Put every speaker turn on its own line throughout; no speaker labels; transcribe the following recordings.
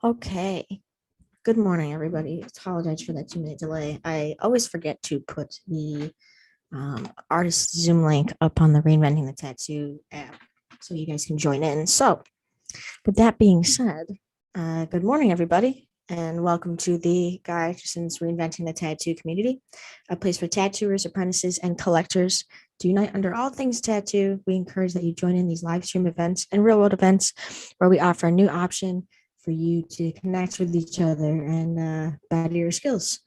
Okay. Good morning, everybody. Apologize for that 2-minute delay. I always forget to put the artist Zoom link up on the Reinventing the Tattoo app so you guys can join in. So, with that being said, good morning, everybody, and welcome to the Guy Aitchison's Reinventing the Tattoo community, a place for tattooers, apprentices, and collectors to unite under all things tattoo. We encourage that you join in these live stream events and real world events where we offer a new option for you to connect with each other and better your skills.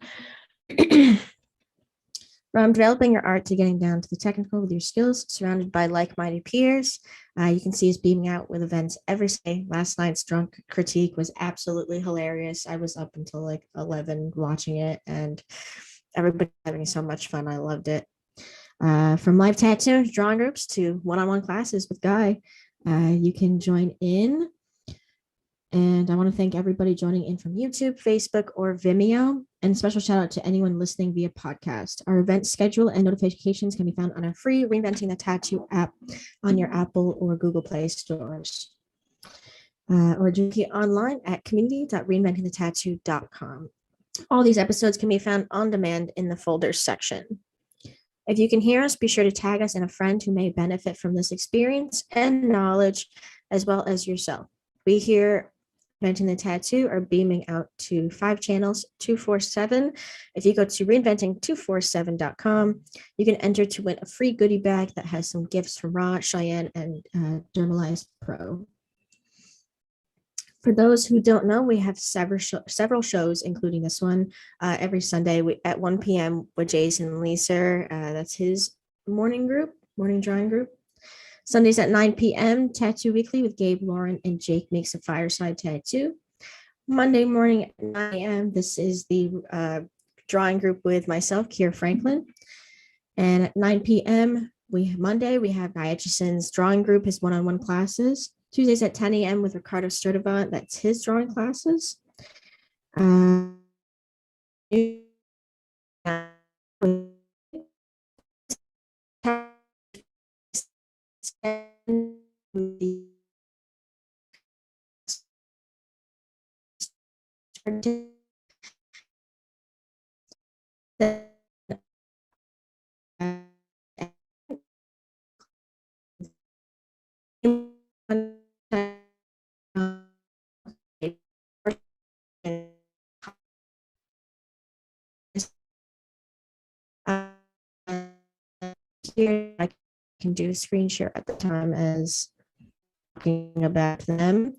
From developing your art to getting down to the technical with your skills, surrounded by like-minded peers, you can see us beaming out with events every day. Last night's drunk critique was absolutely hilarious. I was up until like 11 watching it, and everybody having so much fun. I loved it. From live tattoo drawing groups to one-on-one classes with Guy, you can join in. And I want to thank everybody joining in from YouTube, Facebook, or Vimeo. And special shout out to anyone listening via podcast. Our event schedule and notifications can be found on our free Reinventing the Tattoo app on your Apple or Google Play stores. Or join online at community.reinventingthetattoo.com. All these episodes can be found on demand in the folders section. If you can hear us, be sure to tag us and a friend who may benefit from this experience and knowledge, as well as yourself. We here Reinventing the Tattoo are beaming out to 5 channels 247. If you go to reinventing247.com, you can enter to win a free goodie bag that has some gifts from Raw, Cheyenne, and Dermalized Pro. For those who don't know, we have several shows, including this one, every Sunday at 1 p.m. with Jason Leeser. That's his morning drawing group. Sundays at 9 p.m., Tattoo Weekly with Gabe, Lauren, and Jake Makes a Fireside Tattoo. Monday morning at 9 a.m., this is the drawing group with myself, Kiera Franklin. And at 9 p.m., Monday, we have Guy Aitchison's drawing group, his one-on-one classes. Tuesdays at 10 a.m. with Ricardo Sturdivant, that's his drawing classes. Here I can do a screen share at the time as talking about them.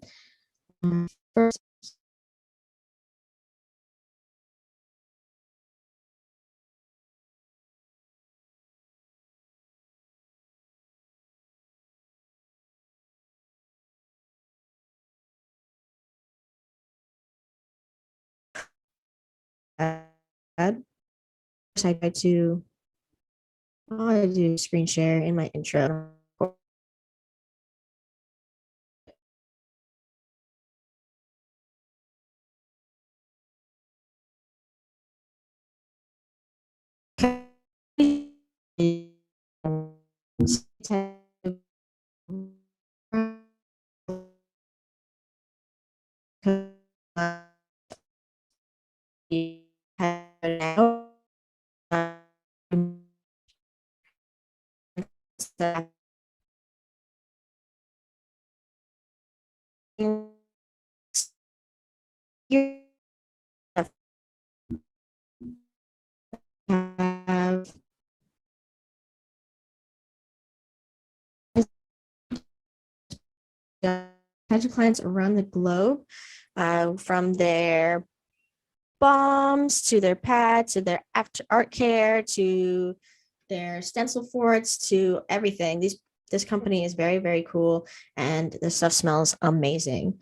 First, I try to I do screen share in my intro. Have tattoo clients around the globe, from their bombs to their pads to their after art care to their stencil forts to everything. This company is very, very cool, and the stuff smells amazing.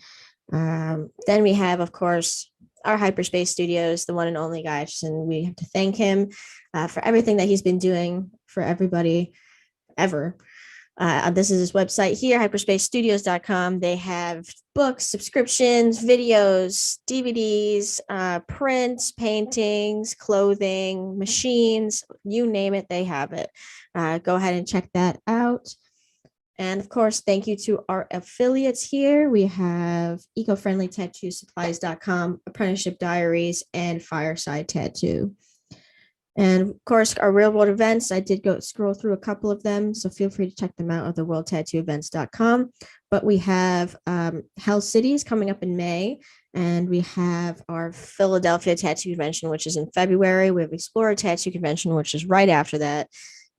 Then we have, of course, our Hyperspace Studios, the one and only Guy Aitchison. We have to thank him for everything that he's been doing for everybody ever. This is his website here, hyperspacestudios.com. They have books, subscriptions, videos, DVDs, prints, paintings, clothing, machines, you name it, they have it. Go ahead and check that out. And of course, thank you to our affiliates here. We have eco-friendly-tattoo-supplies.com, Apprenticeship Diaries, and Fireside Tattoo. And of course, our real world events, I did go scroll through a couple of them, so feel free to check them out at theworldtattooevents.com. But we have Hell Cities coming up in May, and we have our Philadelphia Tattoo Convention, which is in February. We have Explorer Tattoo Convention, which is right after that.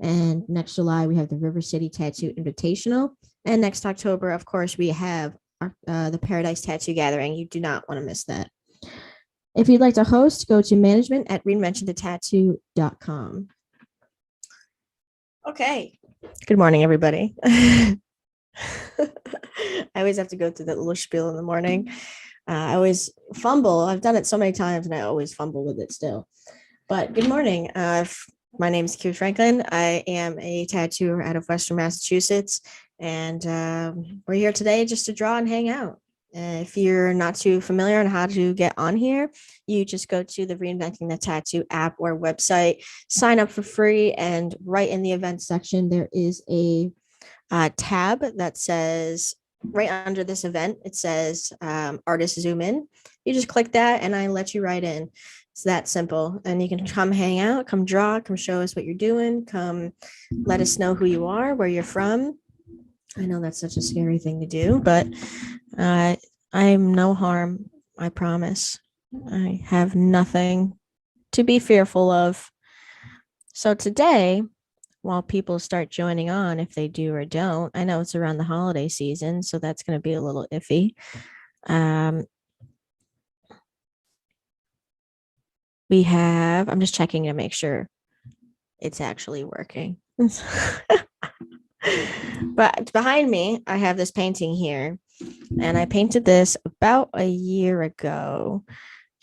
And next July, we have the River City Tattoo Invitational. And next October, of course, we have the Paradise Tattoo Gathering. You do not want to miss that. If you'd like to host, go to management at reinventionthetattoo.com. Okay. Good morning, everybody. I always have to go through that little spiel in the morning. I always fumble. I've done it so many times, and I always fumble with it still. But good morning. My name is Q Franklin. I am a tattooer out of Western Massachusetts, and we're here today just to draw and hang out. If you're not too familiar on how to get on here, you just go to the Reinventing the Tattoo app or website, sign up for free, and right in the events section, there is a tab that says, right under this event, it says Artist Zoom In. You just click that and I let you right in. It's that simple. And you can come hang out, come draw, come show us what you're doing, come let us know who you are, where you're from. I know that's such a scary thing to do, but I'm no harm, I promise. I have nothing to be fearful of. So today, while people start joining on, if they do or don't, I know it's around the holiday season, so that's going to be a little iffy. We have, I'm just checking to make sure it's actually working. But behind me, I have this painting here, and I painted this about a year ago,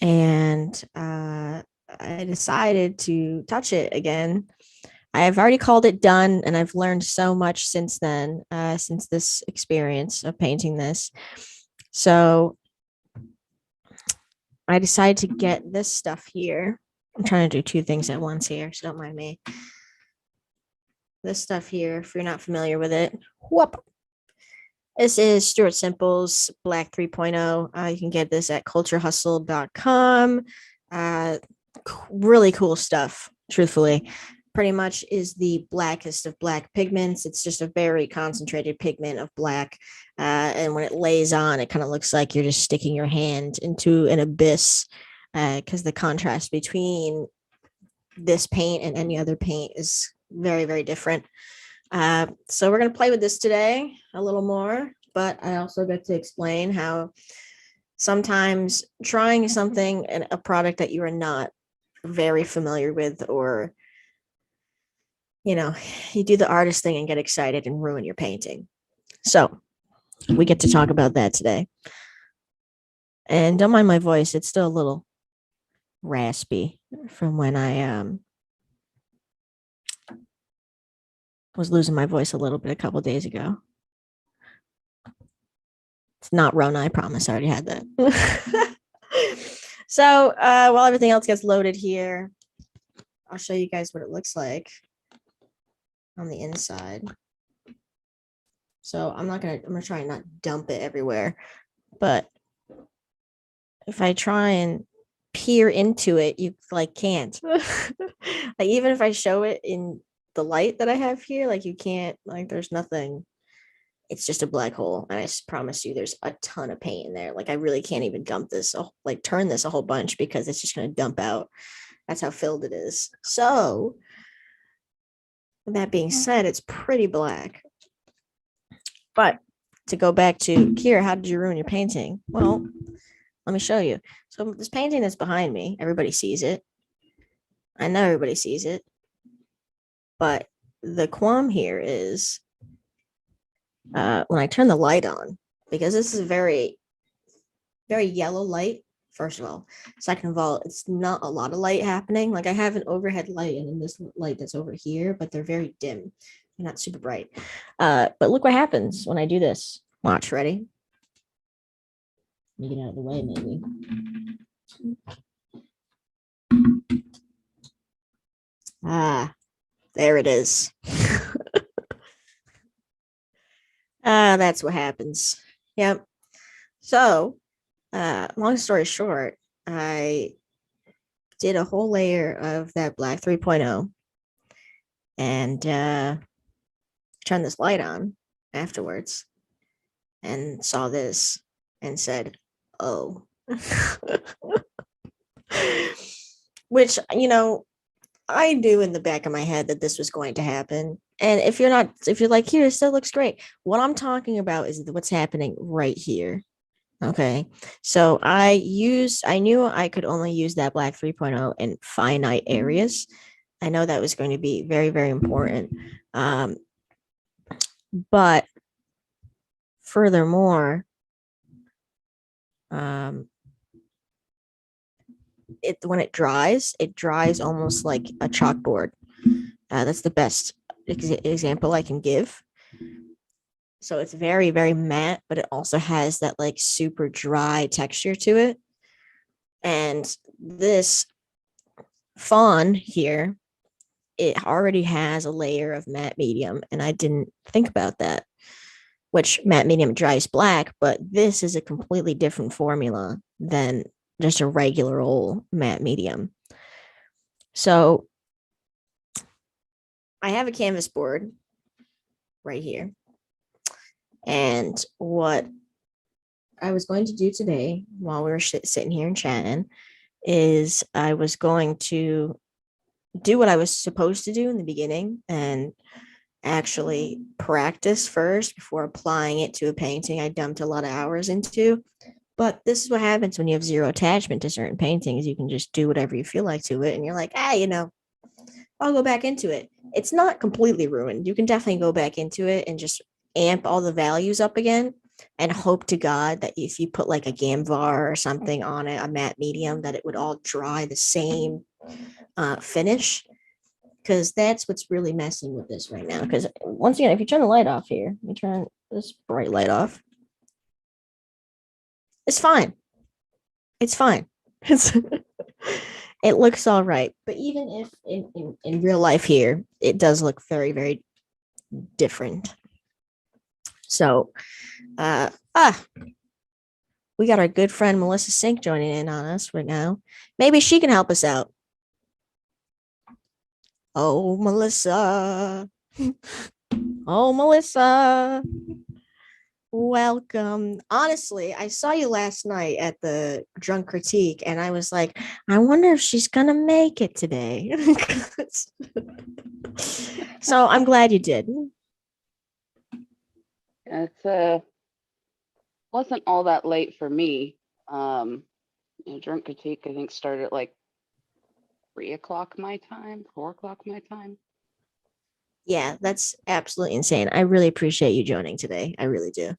and I decided to touch it again. I've already called it done, and I've learned so much since then, since this experience of painting this. So I decided to get this stuff here. I'm trying to do two things at once here, so don't mind me. This stuff here, if you're not familiar with it, whoop. This is Stuart Simple's Black 3.0. You can get this at culturehustle.com. Really cool stuff, truthfully. Pretty much is the blackest of black pigments. It's just a very concentrated pigment of black. And when it lays on, it kind of looks like you're just sticking your hand into an abyss, because the contrast between this paint and any other paint is very, very different. So we're going to play with this today a little more, but I also get to explain how sometimes trying something and a product that you are not very familiar with, or you do the artist thing and get excited and ruin your painting. So we get to talk about that today. And don't mind my voice. It's still a little raspy from when I was losing my voice a little bit a couple days ago. It's not Rona, I promise. I already had that. So while everything else gets loaded here, I'll show you guys what it looks like on the inside. So I'm gonna try and not dump it everywhere, but if I try and peer into it, you can't. Like, even if I show it in the light that I have here, you can't, there's nothing. It's just a black hole, and I promise you there's a ton of paint in there. I really can't even dump this, turn this a whole bunch, because it's just going to dump out. That's how filled it is. So with that being said, it's pretty black. But to go back to Kira, how did you ruin your painting? Well, let me show you. So this painting that's behind me, everybody sees it. I know everybody sees it. But the qualm here is when I turn the light on, because this is a very, very yellow light, first of all. Second of all, it's not a lot of light happening. I have an overhead light and then this light that's over here, but they're very dim. They're not super bright. But look what happens when I do this. Watch, ready? Let me get out of the way, maybe. There it is. That's what happens. Yep. So, long story short, I did a whole layer of that black 3.0 and turned this light on afterwards and saw this and said, oh. Which, I knew in the back of my head that this was going to happen. And if you're like, here, it still looks great. What I'm talking about is what's happening right here. Okay. So I knew I could only use that black 3.0 in finite areas. I know that was going to be very, very important. But furthermore, when it dries almost like a chalkboard. That's the best example I can give. So it's very, very matte, but it also has that like super dry texture to it. And this fawn here, it already has a layer of matte medium, and I didn't think about that. Which matte medium dries black, but this is a completely different formula than just a regular old matte medium. So I have a canvas board right here. And what I was going to do today while we were sitting here and chatting is I was going to do what I was supposed to do in the beginning and actually practice first before applying it to a painting I dumped a lot of hours into. But this is what happens when you have zero attachment to certain paintings. You can just do whatever you feel like to it. And you're like, I'll go back into it. It's not completely ruined. You can definitely go back into it and just amp all the values up again and hope to God that if you put like a Gamvar or something on it, a matte medium, that it would all dry the same finish. Because that's what's really messing with this right now. Because once again, if you turn the light off here, let me turn this bright light off. It's fine. It's fine. It looks all right. But even if in real life here, it does look very, very different. So, we got our good friend Melissa Sink joining in on us right now. Maybe she can help us out. Oh, Melissa. Oh, Melissa. Welcome. Honestly, I saw you last night at the drunk critique, and I was like, I wonder if she's gonna make it today. So I'm glad you did.
It's wasn't all that late for me. Drunk critique I think started at like 3 o'clock my time, 4 o'clock my time.
Yeah, that's absolutely insane. I really appreciate you joining today. I really do.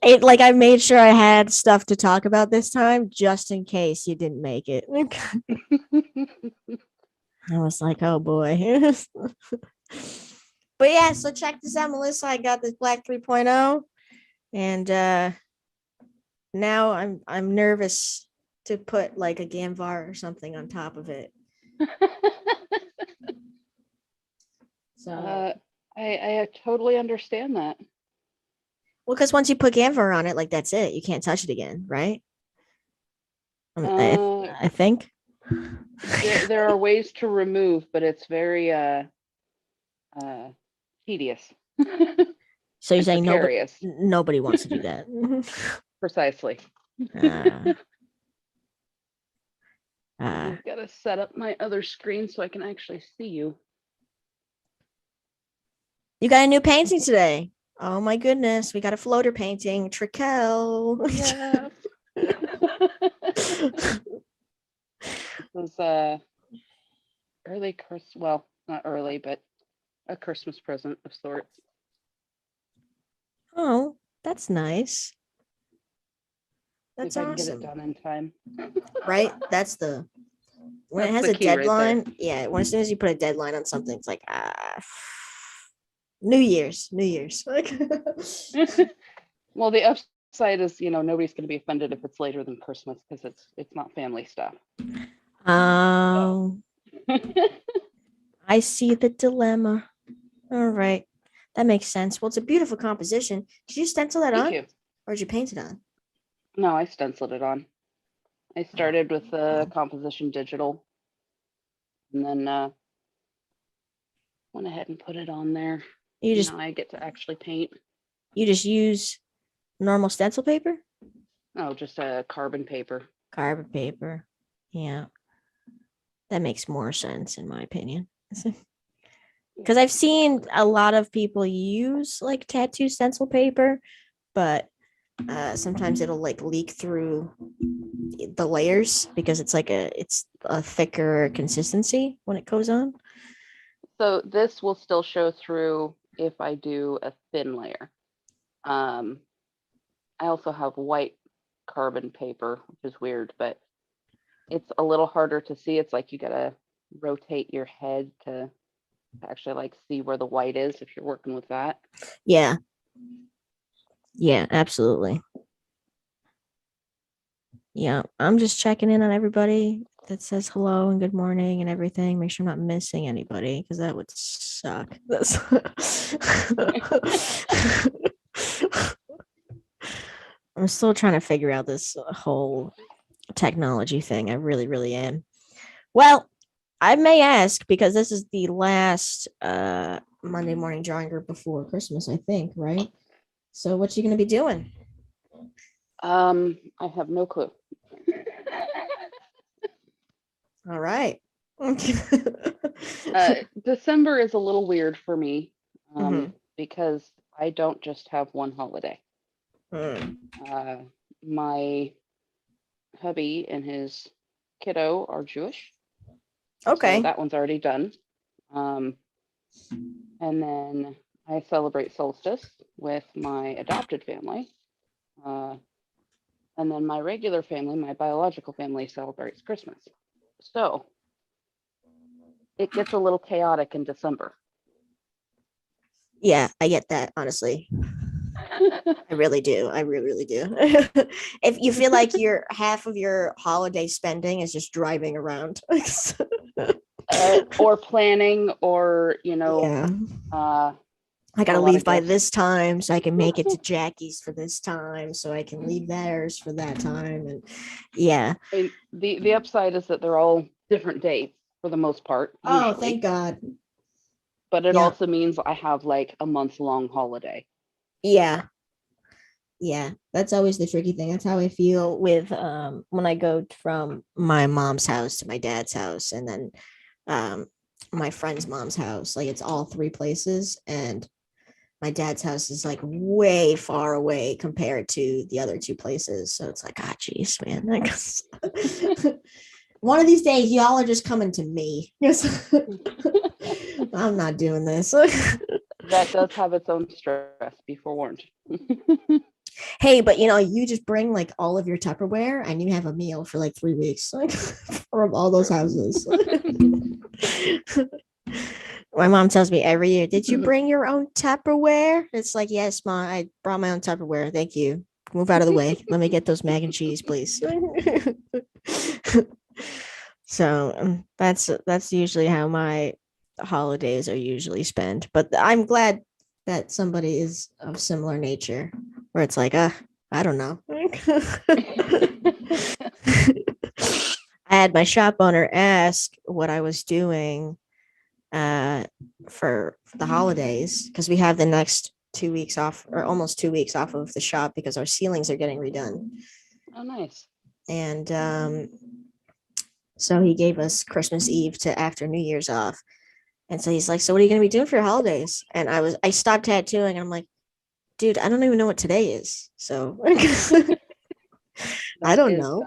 I made sure I had stuff to talk about this time just in case you didn't make it. I was like, oh boy. But yeah, so check this out, Melissa. I got this black 3.0 and now I'm nervous to put like a Gamvar or something on top of it. So
I totally understand that.
well, because once you put Gamvar on it, like that's it. You can't touch it again, right? I think
there are ways to remove, but it's very tedious.
So you're saying nobody wants to do that.
Precisely. I've got to set up my other screen so I can actually see you.
You got a new painting today. Oh my goodness, we got a floater painting, Trikel.
Yeah. This was early Christmas. Well, not early, but a Christmas present of sorts.
Oh, that's nice. That's
if I can
awesome.
get it done in time.
Right? When it has a deadline, right, yeah, as soon as you put a deadline on something, it's like, New Year's.
Well, the upside is, nobody's going to be offended if it's later than Christmas because it's not family stuff.
Oh, I see the dilemma. All right. That makes sense. Well, it's a beautiful composition. Did you stencil that
Thank
on
you.
or did you paint it on?
No, I stenciled it on. I started with the composition digital and then went ahead and put it on there.
You just
Now I get to actually paint.
you just use normal stencil paper?
Oh, just a carbon paper.
Carbon paper. Yeah. That makes more sense in my opinion. Because I've seen a lot of people use like tattoo stencil paper, but sometimes it'll like leak through the layers because it's a thicker consistency when it goes on.
So this will still show through if I do a thin layer. I also have white carbon paper, which is weird, but it's a little harder to see. It's like you gotta rotate your head to actually like see where the white is if you're working with that.
Yeah. Yeah, absolutely. Yeah. I'm just checking in on everybody that says hello and good morning and everything. Make sure I'm not missing anybody because that would suck. That's I'm still trying to figure out this whole technology thing. I really, really am. Well, I may ask because this is the last Monday morning drawing group before Christmas, I think, right? So what you gonna be doing?
I have no clue.
All right.
December is a little weird for me
Mhm.
because I don't just have one holiday.
Mm.
My hubby and his kiddo are Jewish, so
Okay.
that one's already done. Um, and then I celebrate solstice with my adopted family. Uh, and then my regular family, my biological family, celebrates Christmas. So it gets a little chaotic in December.
Yeah, I get that, honestly. I really do. I really, really do. If you feel like your half of your holiday spending is just driving around.
Or planning, or
Yeah.
uh,
I
a
gotta
lot
leave
of
by
gifts.
this time so I can make it to Jackie's for this time, so I can leave theirs for that time. And yeah.
I mean, the upside is that they're all different dates for the most part,
Oh, thank
usually.
God.
But it
Yeah.
also means I have like a month-long holiday.
Yeah. Yeah. That's always the tricky thing. That's how I feel with when I go from my mom's house to my dad's house and then um my friend's mom's house. Like it's all three places and my dad's house is like way far away compared to the other two places. So it's like, ah, geez, man. One of these days, y'all are just coming to me. Yes. I'm not doing this.
That does have its own stress, be forewarned.
Hey, but you just bring like all of your Tupperware and you have a meal for like 3 weeks like, from all those houses. My mom tells me every year, did you bring your own Tupperware? It's like, yes, Mom, I brought my own Tupperware. Thank you. Move out of the way. Let me get those mac and cheese, please. So that's usually how my holidays are usually spent. But I'm glad that somebody is of similar nature, where it's like, I don't know. I had my shop owner ask what I was doing for the holidays because we have the next 2 weeks off or almost 2 weeks off of the shop because our ceilings are getting redone.
Oh, nice.
And so he gave us Christmas Eve to after New Year's off. And so he's like, so what are you going to be doing for your holidays? And I stopped tattooing and I'm like, dude, I don't even know what today is. So I
That
don't
is,
know.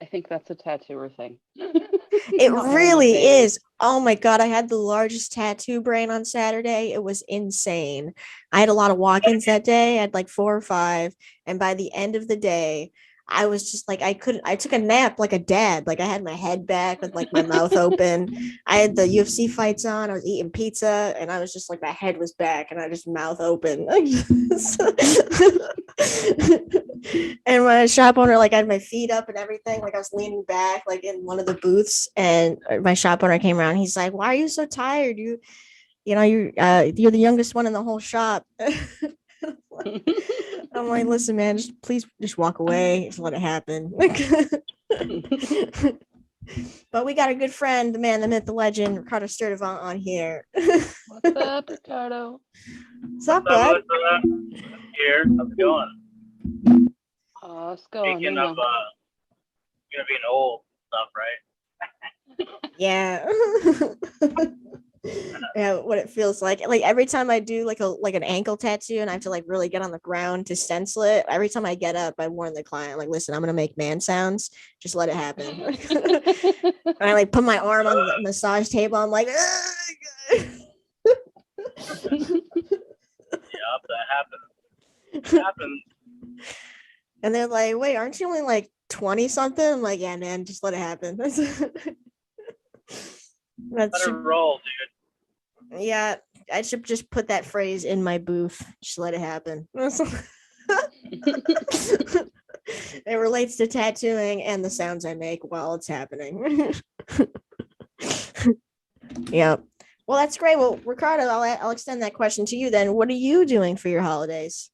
I think that's a tattooer thing.
It
Not knowing what
really
day it
is. Oh my God. I had the largest tattoo brain on Saturday. It was insane. I had a lot of walk ins that day. I had like 4 or 5. And by the end of the day, I was just like, I took a nap like a dad. Like I had my head back with like my mouth open. I had the UFC fights on. I was eating pizza and I was just like, my head was back and I just mouth open. And my shop owner, like I had my feet up and everything, like I was leaning back, like in one of the booths. And my shop owner came around. He's like, "Why are you so tired? you're the youngest one in the whole shop. I'm like, listen, man, please just walk away. Just let it happen. But we got a good friend, the man, the myth, the legend, Ricardo Sturdivant on here.
What's up, Ricardo?
What's up, bud?
Here, how's it going?
Oh, it's going.
Speaking of being old stuff, right?
Yeah. Yeah, what it feels like every time I do like an ankle tattoo and I have to like really get on the ground to stencil it, every time I get up I warn the client, like, listen, I'm gonna make man sounds, just let it happen. And I like put my arm on the massage table, I'm like
Yep, that happens.
And they're like, wait, aren't you only like 20 something? I'm like, yeah, man, just let it happen.
Let it roll, dude.
Yeah, I should just put that phrase in my booth. Just let it happen. It relates to tattooing and the sounds I make while it's happening. Yeah. Well, that's great. Well, Ricardo, I'll extend that question to you then. What are you doing for your holidays?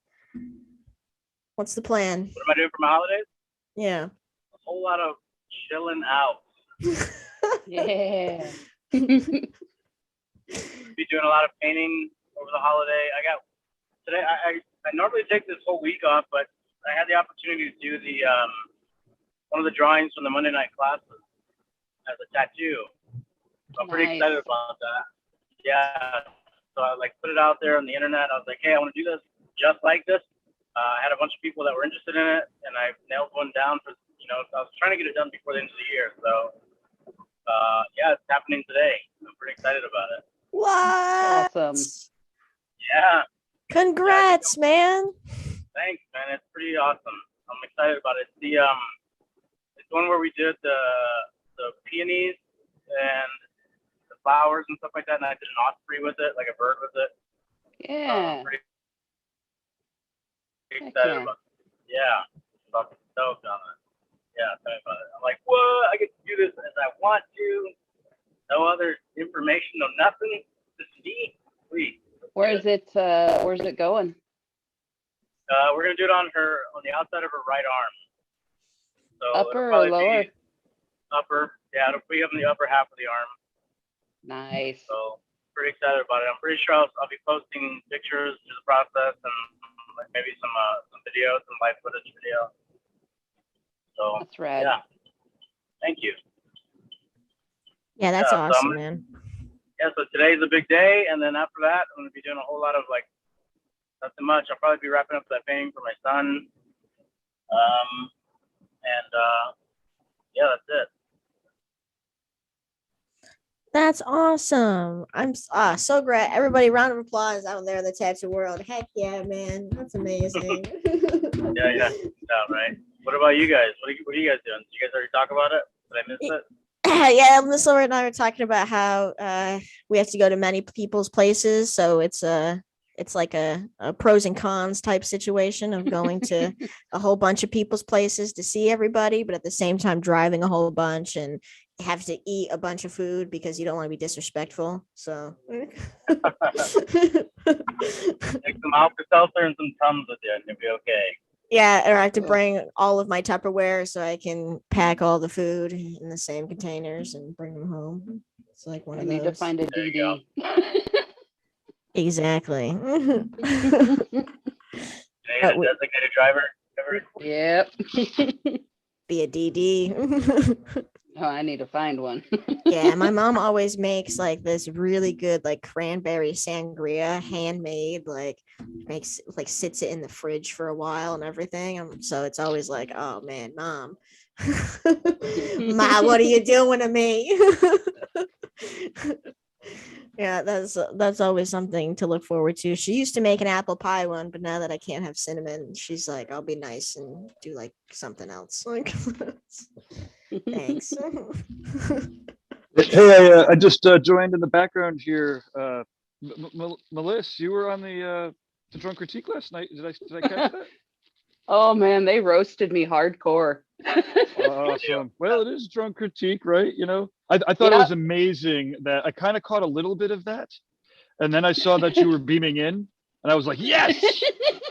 What's the plan?
What am I doing for my holidays?
Yeah.
A whole lot of chilling out.
Yeah.
Be doing a lot of painting over the holiday. Today. I normally take this whole week off, but I had the opportunity to do the one of the drawings from the Monday night classes as a tattoo. So I'm pretty excited about that. Yeah. So I like put it out there on the internet. I was like, hey, I want to do this just like this. I had a bunch of people that were interested in it, and I nailed one down for, I was trying to get it done before the end of the year. So, yeah, it's happening today. I'm pretty excited about it.
What?
Awesome.
Yeah.
Congrats, man.
Thanks, man. It's pretty awesome. I'm excited about it. It's one where we did the peonies and the flowers and stuff like that, and I did an osprey with it, like a bird with it.
Yeah.
I'm pretty excited about it. Yeah. Fucking stoked on it. Yeah, tell me about it. I'm like, what? I get to do this as I want to. No other information, no nothing. Just me. Sweet.
Where's it going?
We're gonna do it on the outside of her right arm. So
Upper or lower?
Upper. Yeah, it'll be up in the upper half of the arm.
Nice.
So pretty excited about it. I'm pretty sure I'll be posting pictures through the process and maybe some videos, some live footage video. So
that's rad.
Yeah. Thank you.
Yeah, that's awesome, man.
Yeah, so today's a big day, and then after that, I'm gonna be doing a whole lot of like nothing much. I'll probably be wrapping up that painting for my son. Yeah, that's it.
That's awesome. I'm so glad. Everybody, round of applause out there in the tattoo world. Heck yeah, man. That's amazing.
Yeah, right. What about you guys? What are you guys doing? Did you guys already talk about it? Did I miss it?
Yeah, Melissa and I were talking about how we have to go to many people's places, so it's like a pros and cons type situation of going to a whole bunch of people's places to see everybody, but at the same time driving a whole bunch and have to eat a bunch of food because you don't want to be disrespectful. So
take some Alka-Seltzer and some Tums with you, and you'll be okay.
Yeah, or I have to bring all of my Tupperware so I can pack all the food in the same containers and bring them home. It's like one of those.
I need to find a DD.
Exactly.
Designated driver.
Yep.
Be a DD.
Oh, I need to find one.
Yeah, my mom always makes like this really good like cranberry sangria, handmade, like sits it in the fridge for a while and everything. So it's always like, oh man, mom. Ma, what are you doing to me? Yeah, that's always something to look forward to. She used to make an apple pie one, but now that I can't have cinnamon, she's like, I'll be nice and do like something else. Like, thanks.
Hey, I just joined in the background here. Melissa, you were on the Drunk Critique last night. Did I catch that?
Oh man, they roasted me hardcore.
Awesome. Well, it is Drunk Critique, right? I thought it was amazing that I kind of caught a little bit of that. And then I saw that you were beaming in, and I was like, yes,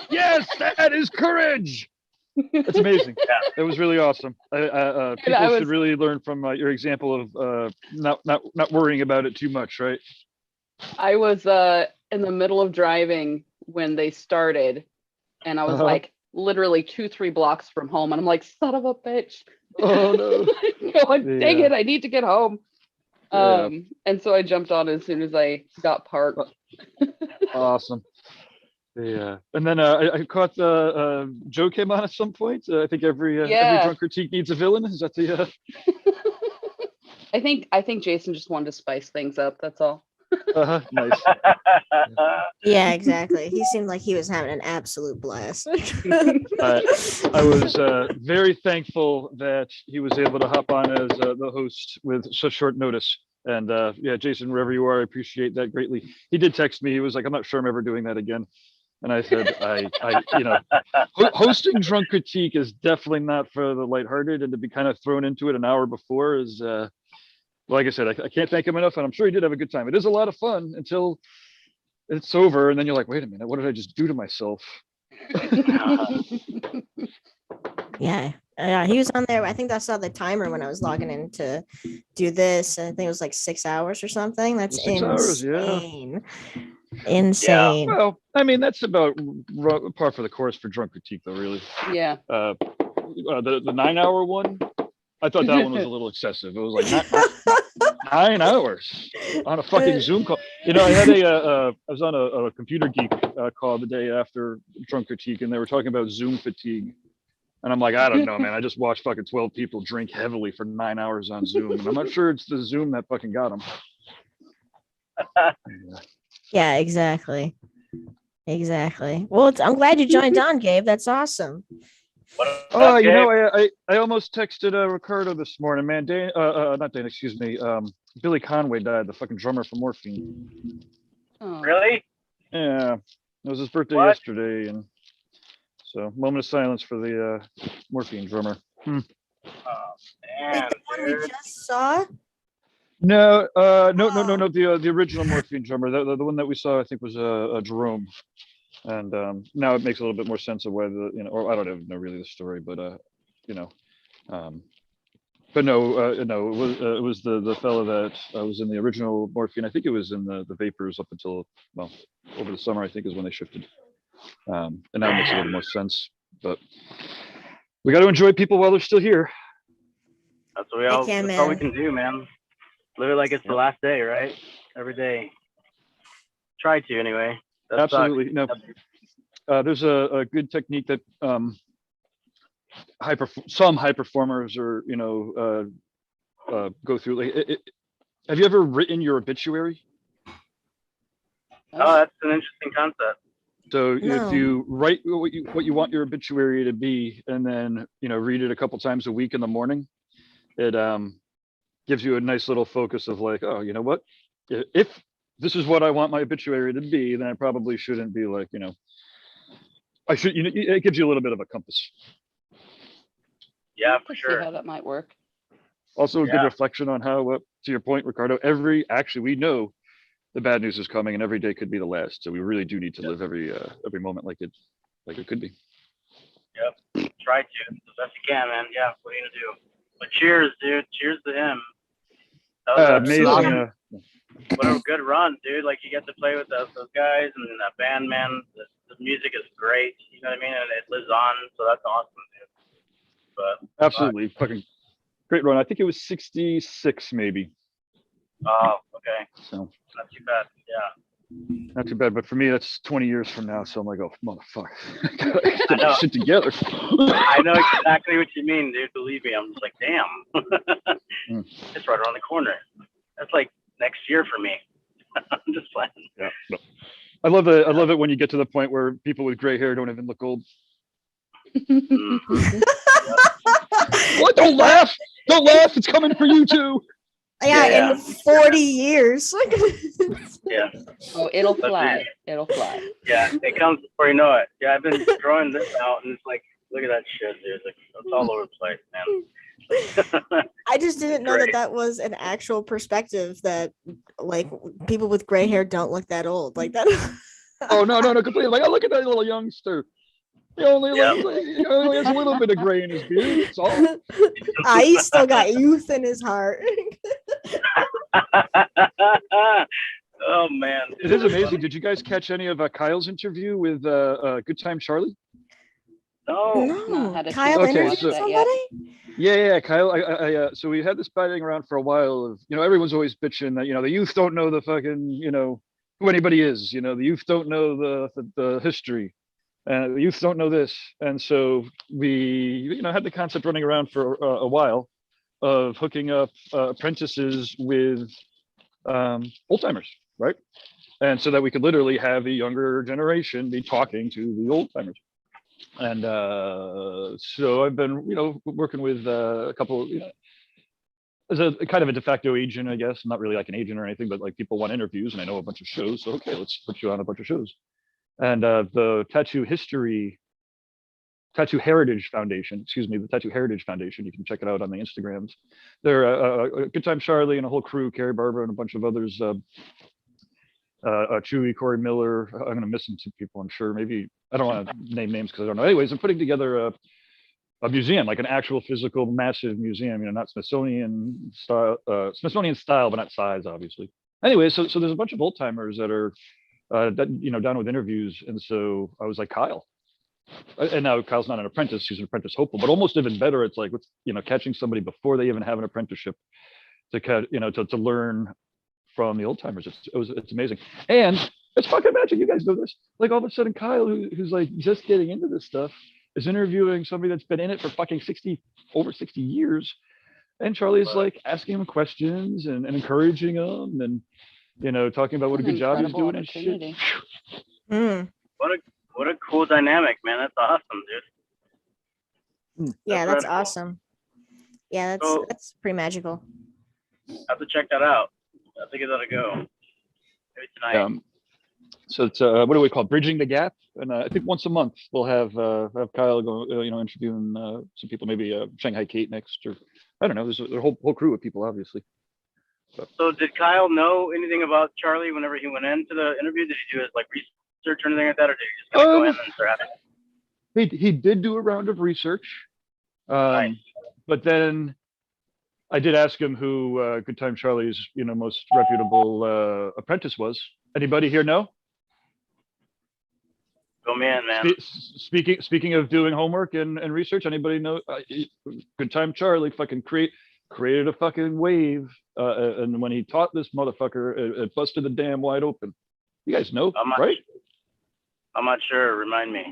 yes, that is courage. It's amazing.
Yeah.
It was really awesome. People should really learn from your example of not worrying about it too much, right?
I was in the middle of driving when they started, and I was like literally 2-3 blocks from home, and I'm like, son of a bitch.
Oh no.
Going, dang it, I need to get home.
Yeah.
And so I jumped on as soon as I got parked.
Awesome. Yeah. And then I caught Joe came on at some point. I think every drunk critique needs a villain. Is that the
I think Jason just wanted to spice things up, that's all.
Nice.
Yeah, exactly. He seemed like he was having an absolute blast.
I was very thankful that he was able to hop on as the host with such short notice. And yeah, Jason, wherever you are, I appreciate that greatly. He did text me. He was like, I'm not sure I'm ever doing that again. And I said, hosting Drunk Critique is definitely not for the lighthearted, and to be kind of thrown into it an hour before is, like I said, I can't thank him enough, and I'm sure he did have a good time. It is a lot of fun until it's over, and then you're like, wait a minute, what did I just do to myself?
Yeah, he was on there. I think I saw the timer when I was logging in to do this, and I think it was like 6 hours or something. That's
6 hours, yeah.
Insane.
Yeah. Well, I mean, that's about par for the course for Drunk Critique, though, really.
Yeah.
The 9-hour one, I thought that one was a little excessive. It was like 9 hours on a fucking Zoom call. You know, I had I was on a Computer Geek call the day after Drunk Critique, and they were talking about Zoom fatigue. And I'm like, I don't know, man. I just watched fucking 12 people drink heavily for 9 hours on Zoom, and I'm not sure it's the Zoom that fucking got them.
Yeah, exactly. Well, I'm glad you joined on, Gabe. That's awesome.
Oh, you know, I almost texted Ricardo this morning, man. Not Dane, excuse me. Billy Conway died, the fucking drummer for Morphine.
Oh.
Really?
Yeah, it was his birthday yesterday, and so moment of silence for the Morphine drummer.
Oh, man,
The one we
dude.
just saw.
No, no. The original Morphine drummer, the one that we saw, I think was Jerome. And now it makes a little bit more sense of why or I don't even know really the story, but but no, it was the fellow that was in the original Morphine. I think it was in the Vapors up until over the summer, I think, is when they shifted. And now it makes a little more sense. But we got to enjoy people while they're still here.
That's what that's all we can do, man. Live it like it's the last day, right? Every day. Try to, anyway. That
Absolutely.
sucks.
No, there's a good technique that some high performers or go through. Like, have you ever written your obituary?
Oh, that's an interesting concept.
So
No.
if you write what you want your obituary to be, and then read it a couple times a week in the morning, it gives you a nice little focus of like, oh, you know what? If this is what I want my obituary to be, then I probably shouldn't be like, I should. It gives you a little bit of a compass.
Yeah,
I
for
can see
sure.
how that might work.
Also a good reflection on how, to your point, Ricardo, we know the bad news is coming, and every day could be the last. So we really do need to live every moment like it could be.
Yep. Try to the best you can, man. Yeah. What are you gonna do? But cheers, dude. Cheers to him. That was
Amazing.
awesome. What a good run, dude. Like, you get to play with those guys and that band, man. The music is great. You know what I mean? And it lives on. So that's awesome, dude. But
Absolutely. Fucking great run. I think it was 66, maybe.
Oh, okay.
So
Not too bad. Yeah.
not too bad. But for me, that's 20 years from now. So I'm like, oh, motherfucker. Get
I know.
my shit together.
I know exactly what you mean, dude. Believe me. I'm just like, damn. It's right around the corner. That's like next year for me. I'm just playing.
Yeah. No. I love it when you get to the point where people with gray hair don't even look old.
Mhm.
What? Don't laugh. Don't laugh. It's coming for you too.
Yeah, in 40 years.
Yeah.
Oh, it'll
That's
fly.
it.
It'll fly.
Yeah, it comes before you know it. Yeah, I've been drawing this out, and it's like, look at that shit, dude. Like, it's all over the place, man.
I just didn't know that
Great.
that was an actual perspective that like people with gray hair don't look that old like that.
Oh no, completely. Like, oh, look at that little youngster. He only
Yep.
he only has a little bit of gray in his beard. It's all.
He's still got youth in his heart.
Oh man,
It is amazing. Did you guys catch any of Kyle's interview with Good Time Charlie?
No.
Not
No,
had a
Kyle
chance to
interviewed
watch that
somebody.
Yeah, Kyle. So we had this batting around for a while of, everyone's always bitching that, the youth don't know the fucking, who anybody is. The youth don't know the history, and the youth don't know this. And so we, had the concept running around for a while of hooking up apprentices with old timers, right? And so that we could literally have the younger generation be talking to the old timers. And so I've been, working with a couple, as a kind of a de facto agent, I guess. Not really like an agent or anything, but like people want interviews, and I know a bunch of shows. So okay, let's put you on a bunch of shows. And the Tattoo Heritage Foundation, the Tattoo Heritage Foundation. You can check it out on the Instagrams. They're Good Time Charlie and a whole crew, Carrie Barber and a bunch of others. Chewy, Corey Miller. I'm going to miss some people, I'm sure. Maybe I don't want to name names because I don't know. Anyways, I'm putting together a museum, like an actual physical massive museum, not Smithsonian style, but not size, obviously. Anyway, so there's a bunch of old timers that are, down with interviews. And so I was like, Kyle. And now Kyle's not an apprentice, he's an apprentice hopeful, but almost even better. It's like, catching somebody before they even have an apprenticeship to learn from the old timers. It's amazing. And it's fucking magic. You guys know this. Like all of a sudden, Kyle, who's like just getting into this stuff, is interviewing somebody that's been in it for fucking over 60 years. And Charlie's like asking him questions and encouraging him and, talking about what a good job he's doing and shit.
Mm.
What a cool dynamic, man. That's awesome, dude.
Yeah,
That's
that's
radical.
awesome. Yeah,
So-
that's pretty magical.
I have to check that out. I think it's gotta go. Maybe tonight.
So it's what do we call it? Bridging the gap? And I think once a month we'll have Kyle go, interviewing some people, maybe Shanghai Kate next, or I don't know. There's a whole crew of people, obviously.
So did Kyle know anything about Charlie whenever he went into the interview? Did he do his like research or anything like that, or did he just kind of go in and start having?
He did do a round of research,
Nice.
but then I did ask him who Good Time Charlie's most reputable apprentice was. Anybody here know?
Go man.
Speaking of doing homework and research, anybody know? Good Time Charlie fucking created a fucking wave, and when he taught this motherfucker, it busted the dam wide open. You guys know, right?
I'm not sure. Remind me.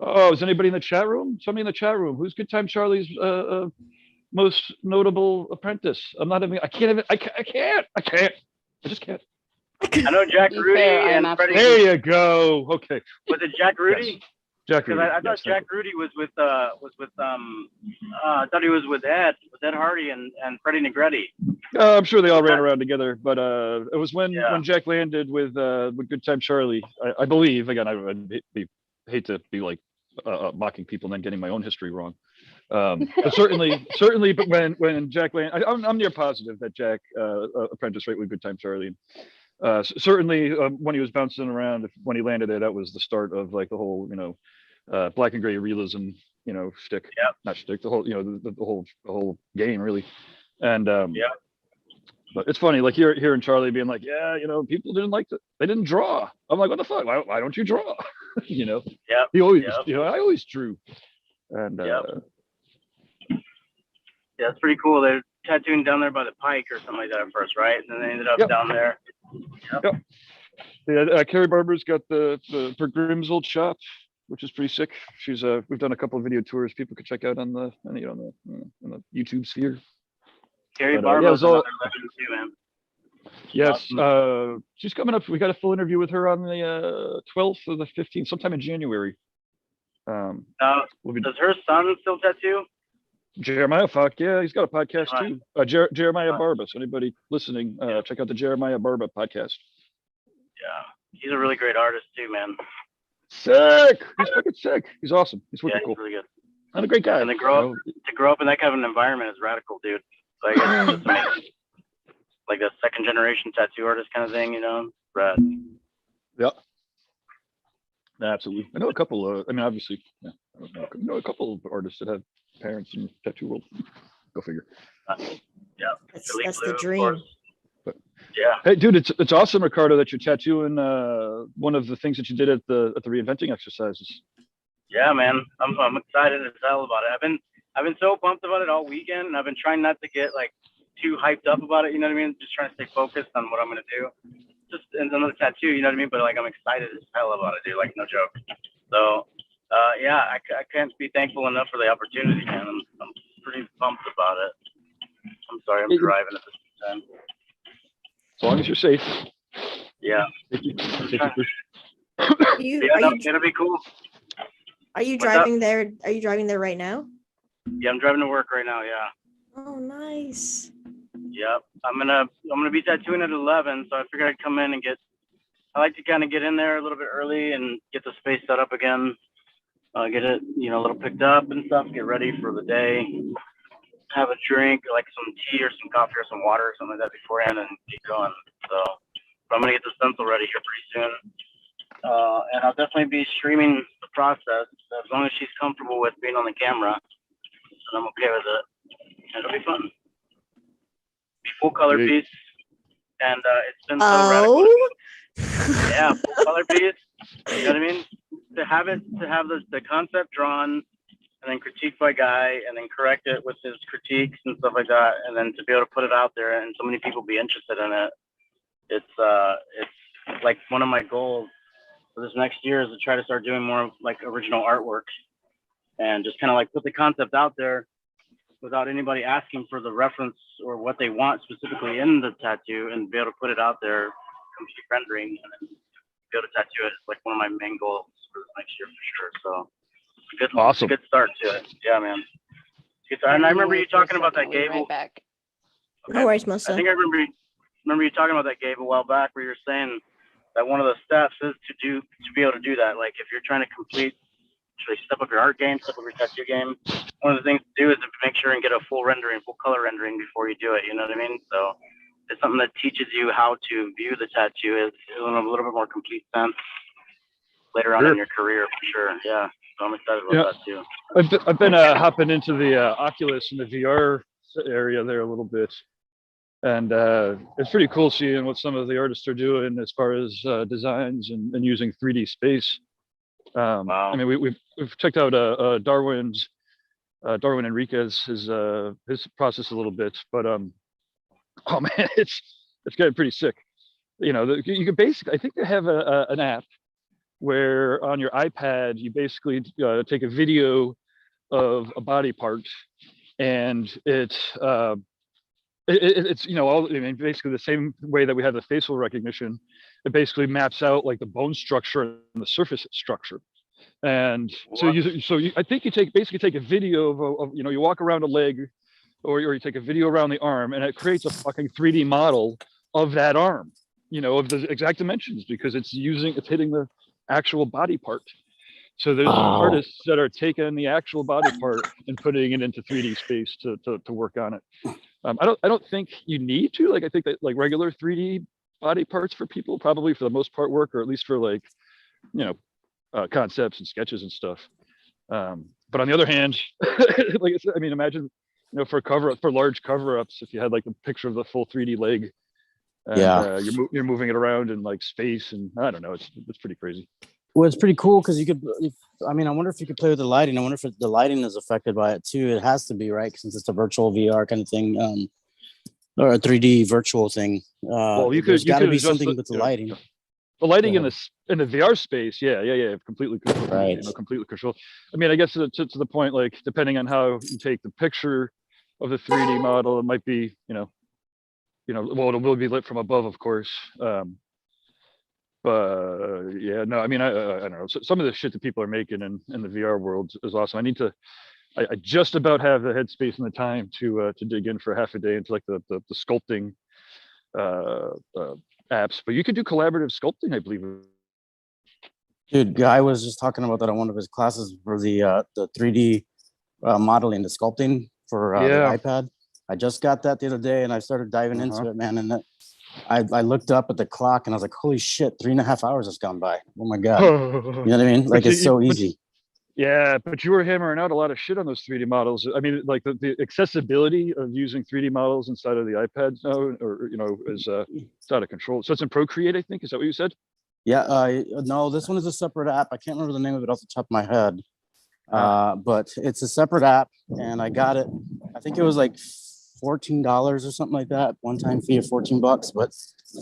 Oh, is anybody in the chat room? Somebody in the chat room. Who's Good Time Charlie's most notable apprentice? I'm not even. I can't. I just can't.
I know Jack
Be
Rudy
fair, I am
and Freddie.
There you go. Okay.
Was it Jack Rudy?
Jack
Because
Rudy.
I thought Jack Rudy was with I thought he was with Ed Hardy and Freddie Negretti.
I'm sure they all ran around together, but it was when Jack landed with Good Time Charlie. I believe, again, I hate to be like mocking people and then getting my own history wrong. But certainly, but when Jack landed, I'm near positive that Jack apprenticed right with Good Time Charlie. Certainly when he was bouncing around, when he landed there, that was the start of like the whole, black and gray realism, shtick.
Yep.
Not shtick, the whole, the whole game really. And but it's funny, like hearing Charlie being like, yeah, people didn't like it. They didn't draw. I'm like, what the fuck? Why don't you draw?
Yeah.
He always, I always drew. And
yeah, it's pretty cool. They're tattooing down there by the pike or something like that at first, right? And then they ended up down there.
Yep. Yeah, Carrie Barber's got the for Grimm's old shop, which is pretty sick. She's we've done a couple of video tours people could check out on the YouTube sphere.
Carrie
But,
Barber's another legend too, man.
Yes, she's coming up. We got a full interview with her on the 12th or the 15th, sometime in January.
Does her son still tattoo?
Jeremiah, fuck yeah, he's got a podcast too. Jeremiah Barba. So anybody listening, check out the Jeremiah Barba podcast.
Yeah, he's a really great artist too, man.
Sick. He's fucking sick. He's awesome. He's wicked cool.
He's really good.
I'm a great guy.
And to grow up in that kind of an environment is radical, dude. So I guess it's just amazing. Like a second generation tattoo artist kind of thing, Rad.
Yeah. Absolutely. I know a couple of, I mean, obviously, yeah, I know a couple of artists that have parents in the tattoo world. Go figure.
Yeah.
That's the dream.
But,
yeah.
Hey, dude, it's awesome, Ricardo, that you're tattooing one of the things that you did at the Reinventing exercises.
Yeah, man. I'm excited as hell about it. I've been so pumped about it all weekend, and I've been trying not to get like too hyped up about it. You know what I mean? Just trying to stay focused on what I'm gonna do. Just another tattoo. You know what I mean? But like, I'm excited as hell about it, dude. Like, no joke. So, yeah, I can't be thankful enough for the opportunity, man. I'm pretty pumped about it. I'm sorry, I'm driving at this time.
As long as you're safe.
Yeah. It'll be cool.
Are you driving there? Are you driving there right now?
Yeah, I'm driving to work right now. Yeah.
Oh, nice.
Yep. I'm gonna be tattooing at 11, so I figured I'd come in and I like to kind of get in there a little bit early and get the space set up again. Get it, a little picked up and stuff. Get ready for the day. Have a drink, like some tea or some coffee or some water or something like that beforehand, and get going. So, but I'm gonna get the stencil ready here pretty soon. And I'll definitely be streaming the process as long as she's comfortable with being on the camera. And I'm okay with it. It'll be fun. Be full color piece, and it's been so radical. Yeah, full color piece. You know what I mean? To have the concept drawn, and then critiqued by Guy, and then correct it with his critiques and stuff like that, and then to be able to put it out there and so many people be interested in it. It's like one of my goals for this next year is to try to start doing more like original artwork, and just kind of like put the concept out there without anybody asking for the reference or what they want specifically in the tattoo, and be able to put it out there, complete rendering, and then be able to tattoo it. It's like one of my main goals for the next year for sure. So
awesome.
Good start to it. Yeah, man. And I remember you talking about that, Gabe.
Right back.
Okay. No worries, Melissa.
I think I remember you talking about that, Gabe, a while back, where you were saying that one of the steps is to be able to do that. Like if you're trying to step up your art game, step up your tattoo game, one of the things to do is to make sure and get a full color rendering before you do it. You know what I mean? So it's something that teaches you how to view the tattoo in a little bit more complete sense later on in your career, for sure. Yeah. So I'm excited about that too.
I've been hopping into the Oculus and the VR area there a little bit, and it's pretty cool seeing what some of the artists are doing as far as designs and using 3D space.
Wow.
I mean, we've checked out Darwin Enriquez his process a little bit, but oh man, it's getting pretty sick. You can basically, I think they have an app where on your iPad you basically take a video of a body part, and it's all, I mean, basically the same way that we have the facial recognition. It basically maps out like the bone structure and the surface structure. And I think you basically take a video of you walk around a leg, or you take a video around the arm, and it creates a fucking 3D model of that arm, of the exact dimensions, because it's hitting the actual body part. So there's artists that are taking the actual body part and putting it into 3D space to work on it. I don't think you need to, I think that like regular 3D body parts for people probably for the most part work, or at least for like, concepts and sketches and stuff. But on the other hand, like I said, I mean, imagine, for large cover-ups, if you had like a picture of the full 3D leg, and you're moving it around in like space, and I don't know, it's pretty crazy.
Well, it's pretty cool because I wonder if you could play with the lighting. I wonder if the lighting is affected by it too. It has to be, right? Since it's a virtual VR kind of thing, or a 3D virtual thing.
Well,
there's got to be something with the lighting.
The lighting in the VR space, yeah, completely controlled.
Right.
Completely controlled. I mean, I guess to the point, like depending on how you take the picture of the 3D model, it might be, well, it will be lit from above, of course. But yeah, no, I mean, I don't know. Some of the shit that people are making in the VR world is awesome. I just about have the headspace and the time to dig in for half a day into like the sculpting apps, but you could do collaborative sculpting, I believe.
Dude, Guy was just talking about that on one of his classes for the 3D modeling, the sculpting for the
Yeah.
iPad. I just got that the other day, and I started diving into it, man. And I looked up at the clock, and I was like, "Holy shit! 3.5 hours has gone by. Oh my god!" You know what I mean? Like it's so easy.
Yeah, but you were hammering out a lot of shit on those 3D models. I mean, like the accessibility of using 3D models inside of the iPad now, or is it's out of control. So it's in Procreate, I think. Is that what you said?
Yeah. No, this one is a separate app. I can't remember the name of it off the top of my head. But it's a separate app, and I got it. I think it was like $14 or something like that. One-time fee of $14, but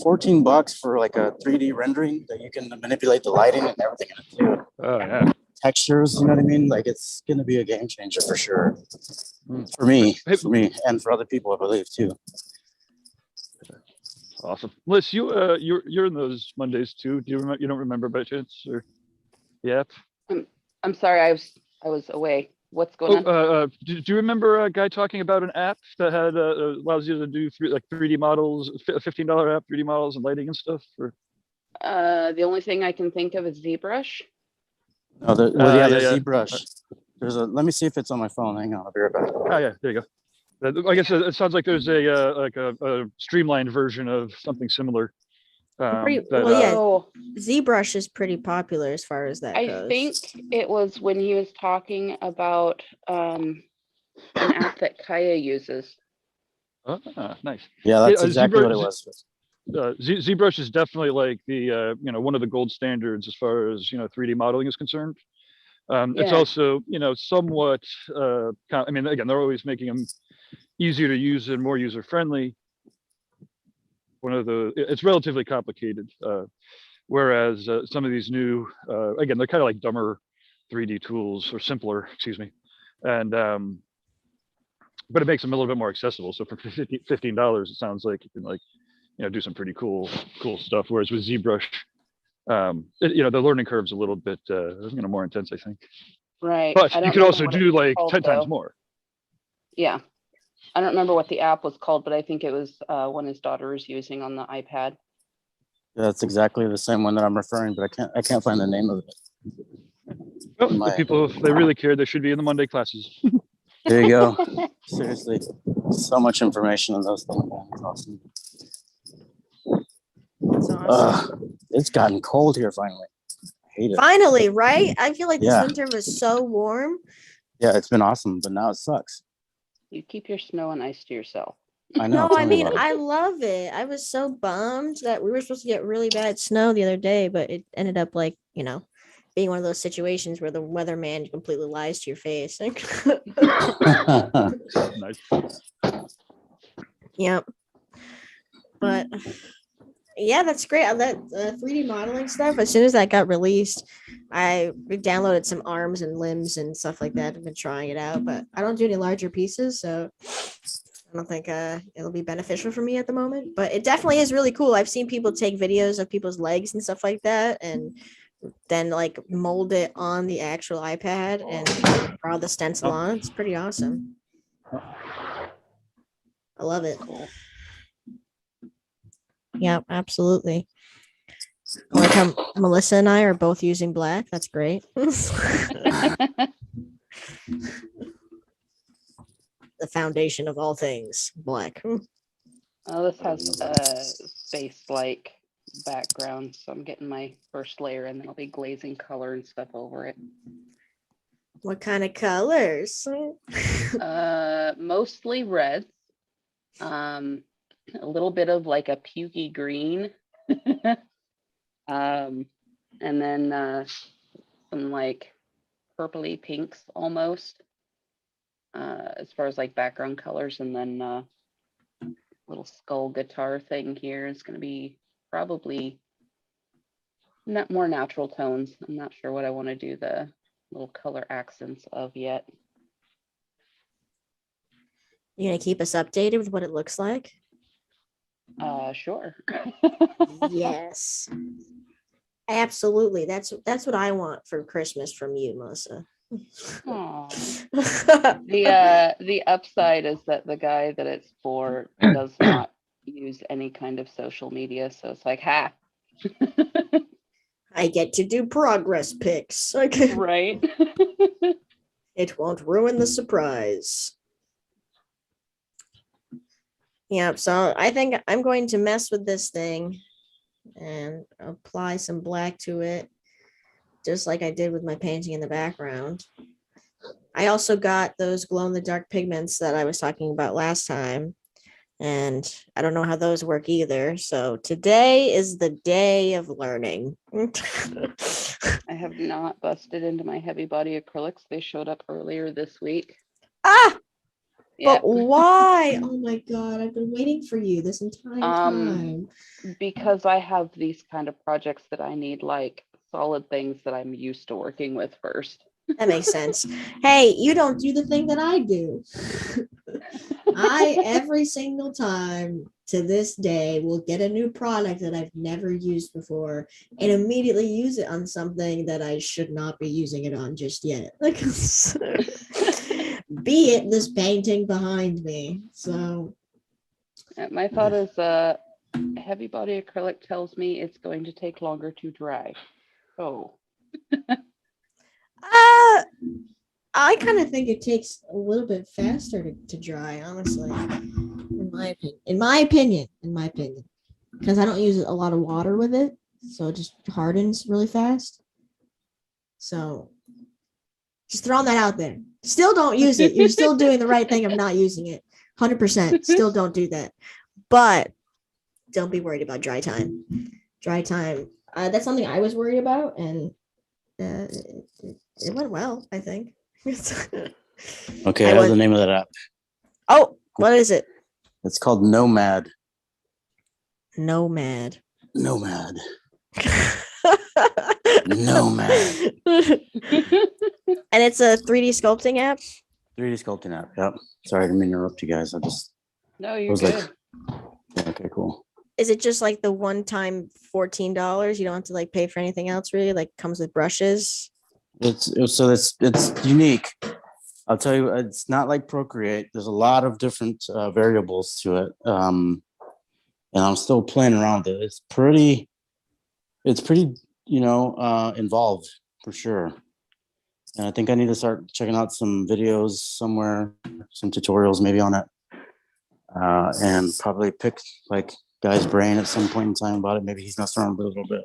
$14 for like a 3D rendering that you can manipulate the lighting and everything in it too.
Oh yeah.
Textures, you know what I mean? Like it's gonna be a game changer for sure. For me, and for other people, I believe too.
Awesome. Liz, you're in those Mondays too. Do you remember? You don't remember by chance, or yeah?
I'm sorry, I was away. What's going on?
Do you remember a guy talking about an app that had allows you to do 3D models, a $15 app, 3D models and lighting and stuff? Or
The only thing I can think of is ZBrush.
Oh, there's
yeah.
ZBrush. Let me see if it's on my phone. Hang on, I'll be right back.
Oh yeah, there you go. I guess it sounds like there's a streamlined version of something similar.
ZBrush is pretty popular as far as that goes.
I think it was when he was talking about an app that Kaya uses.
Nice.
Yeah, that's exactly what it was.
ZBrush is definitely like the one of the gold standards as far as 3D modeling is concerned. It's also somewhat I mean, again, they're always making them easier to use and more user friendly. It's relatively complicated, whereas some of these new again, they're kind of like dumber 3D tools, or simpler, excuse me, and but it makes them a little bit more accessible. So for $15, it sounds like you can do some pretty cool stuff. Whereas with ZBrush, the learning curve's a little bit more intense, I think.
Right.
But you could also do like 10 times more.
Yeah. I don't remember what the app was called, but I think it was one his daughter is using on the iPad.
Yeah, that's exactly the same one that I'm referring, but I can't find the name of it.
Well, the people, if they really care, they should be in the Monday classes.
There you go. Seriously, so much information on those things. It's awesome.
That's awesome.
It's gotten cold here finally. I hate it.
Finally, right? I feel like this winter was so warm.
Yeah, it's been awesome, but now it sucks.
You keep your snow and ice to yourself.
I know.
No, I mean, I love it. I was so bummed that we were supposed to get really bad snow the other day, but it ended up being one of those situations where the weatherman completely lies to your face.
Nice.
Yep. But yeah, that's great. That 3D modeling stuff, as soon as that got released, I downloaded some arms and limbs and stuff like that. I've been trying it out, but I don't do any larger pieces, so I don't think it'll be beneficial for me at the moment. But it definitely is really cool. I've seen people take videos of people's legs and stuff like that, and then mold it on the actual iPad and draw the stencil on. It's pretty awesome. I love it. Yeah, absolutely. Like how Melissa and I are both using black. That's great. The foundation of all things, black.
Oh, this has a space-like background, so I'm getting my first layer, and then I'll be glazing color and stuff over it.
What kind of colors?
Mostly reds. A little bit of like a pukey green. And then some like purpley pinks almost, as far as like background colors. And then little skull guitar thing here is going to be probably not more natural tones. I'm not sure what I want to do the little color accents of yet.
You gonna keep us updated with what it looks like?
Sure.
Yes, absolutely. That's what I want for Christmas from you, Melissa.
The upside is that the guy that it's for does not use any kind of social media, so it's like, ha.
I get to do progress pics.
Right.
It won't ruin the surprise. Yeah, so I think I'm going to mess with this thing and apply some black to it, just like I did with my painting in the background. I also got those glow-in-the-dark pigments that I was talking about last time, and I don't know how those work either. So today is the day of learning.
I have not busted into my heavy body acrylics. They showed up earlier this week.
Ah,
Yep.
but why? Oh my God, I've been waiting for you this entire time.
Because I have these kind of projects that I need like solid things that I'm used to working with first.
That makes sense. Hey, you don't do the thing that I do. I, every single time to this day, will get a new product that I've never used before and immediately use it on something that I should not be using it on just yet. Like, be it this painting behind me. So
My thought is heavy body acrylic tells me it's going to take longer to dry. Oh.
I kind of think it takes a little bit faster to dry, honestly, in my opinion, because I don't use a lot of water with it, so it just hardens really fast. So just throwing that out there. Still don't use it. You're still doing the right thing of not using it. 100%. Still don't do that. But don't be worried about dry time. Dry time. That's something I was worried about, and it went well, I think.
Okay, I have the name of that app.
Oh, what is it?
It's called Nomad.
Nomad.
Nomad. Nomad.
And it's a 3D sculpting app?
3D sculpting app. Yep. Sorry, I didn't mean to interrupt you guys.
No, you're
was
good.
like, yeah, okay, cool.
Is it just like the one time $14? You don't have to like pay for anything else really? Like comes with brushes?
It's unique. I'll tell you, it's not like Procreate. There's a lot of different variables to it. And I'm still playing around with it. It's pretty, involved for sure. And I think I need to start checking out some videos somewhere, some tutorials maybe on it. And probably pick like Guy's brain at some point in time about it. Maybe he's messing around with it a little bit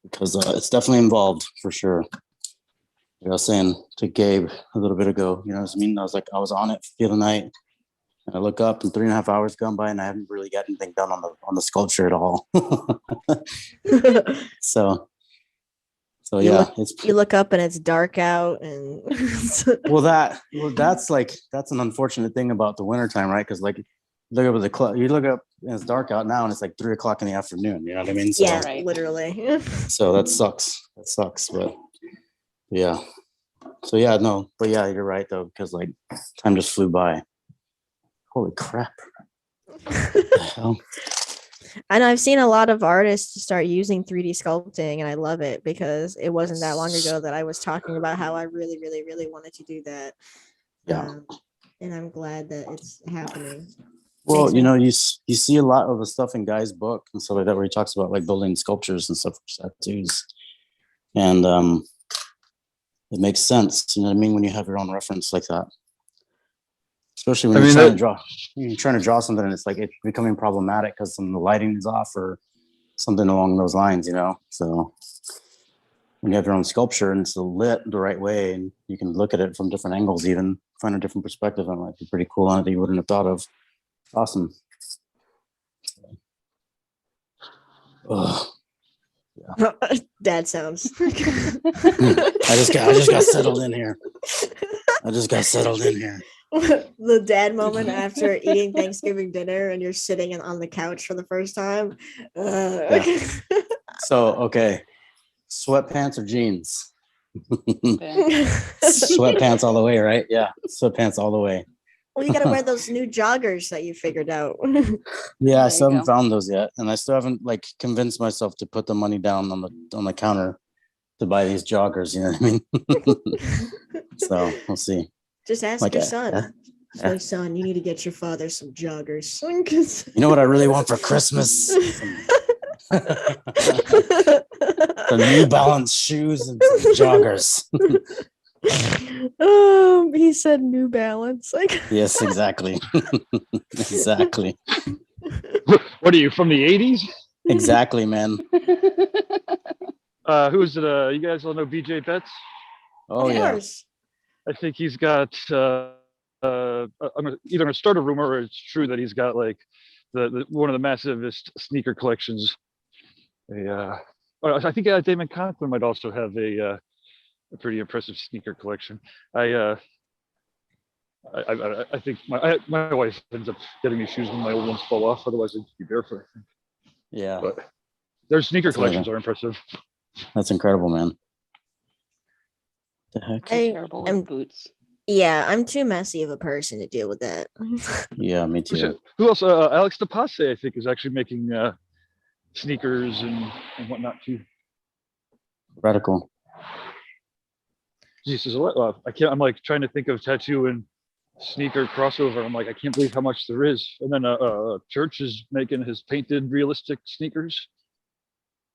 because it's definitely involved for sure. Like I was saying to Gabe a little bit ago, you know what I mean? I was on it the other night and I look up and 3.5 hours gone by and I haven't really got anything done on the sculpture at all. So yeah,
you look up and it's dark out and
that's an unfortunate thing about the wintertime, right? Because like you look up and it's dark out now and it's like 3 o'clock in the afternoon, you know what I mean? So,
yeah, right. Literally.
So that sucks, but yeah. So yeah, no, but yeah, you're right though, because like time just flew by. Holy crap. What the hell?
I know I've seen a lot of artists start using 3D sculpting and I love it because it wasn't that long ago that I was talking about how I really, really, really wanted to do that.
Yeah.
And I'm glad that it's happening.
Well,
Thanks,
you
man.
know, you see a lot of the stuff in Guy's book and stuff like that, where he talks about like building sculptures and stuff for tattoos. And it makes sense, you know what I mean, when you have your own reference like that. Especially when you're trying to draw something and it's like it's becoming problematic because some of the lighting is off or something along those lines, you know. So when you have your own sculpture and it's lit the right way and you can look at it from different angles, even find a different perspective, that might be pretty cool on it that you wouldn't have thought of. Awesome. Ugh. Yeah.
Dad sounds.
I just got settled in here.
The dad moment after eating Thanksgiving dinner and you're sitting on the couch for the first time.
Yeah. So, okay. Sweatpants or jeans? Sweatpants all the way, right? Yeah. Sweatpants all the way.
Well, you gotta wear those new joggers that you figured out.
Yeah, I still haven't found those yet. And I still haven't like convinced myself to put the money down on the counter to buy these joggers, you know what I mean? So we'll see.
Just ask your son. Say, son, you need to get your father some joggers.
You know what I really want for Christmas? The New Balance shoes and some joggers.
He said New Balance. Like,
Yes, exactly. Exactly.
What are you from the 80s?
Exactly, man.
Who is it? You guys all know BJ Betts?
Oh
of
yeah.
course.
I think he's got. Either gonna start a rumor or it's true that he's got like the one of the massivest sneaker collections. I think Damon Conklin might also have a pretty impressive sneaker collection. I think my wife ends up getting me shoes when my old ones fall off. Otherwise, I'd be barefoot. I think.
Yeah.
But their sneaker
That's amazing.
collections are impressive.
That's incredible, man. The heck?
Terrible
I'm-
with boots.
Yeah, I'm too messy of a person to deal with that.
Yeah, me too.
Who else? Alex DePasse, I think, is actually making sneakers and whatnot too.
Radical.
Geez, there's a lot. I can't. I'm like trying to think of tattoo and sneaker crossover. I'm like, I can't believe how much there is. And then Church is making his painted realistic sneakers.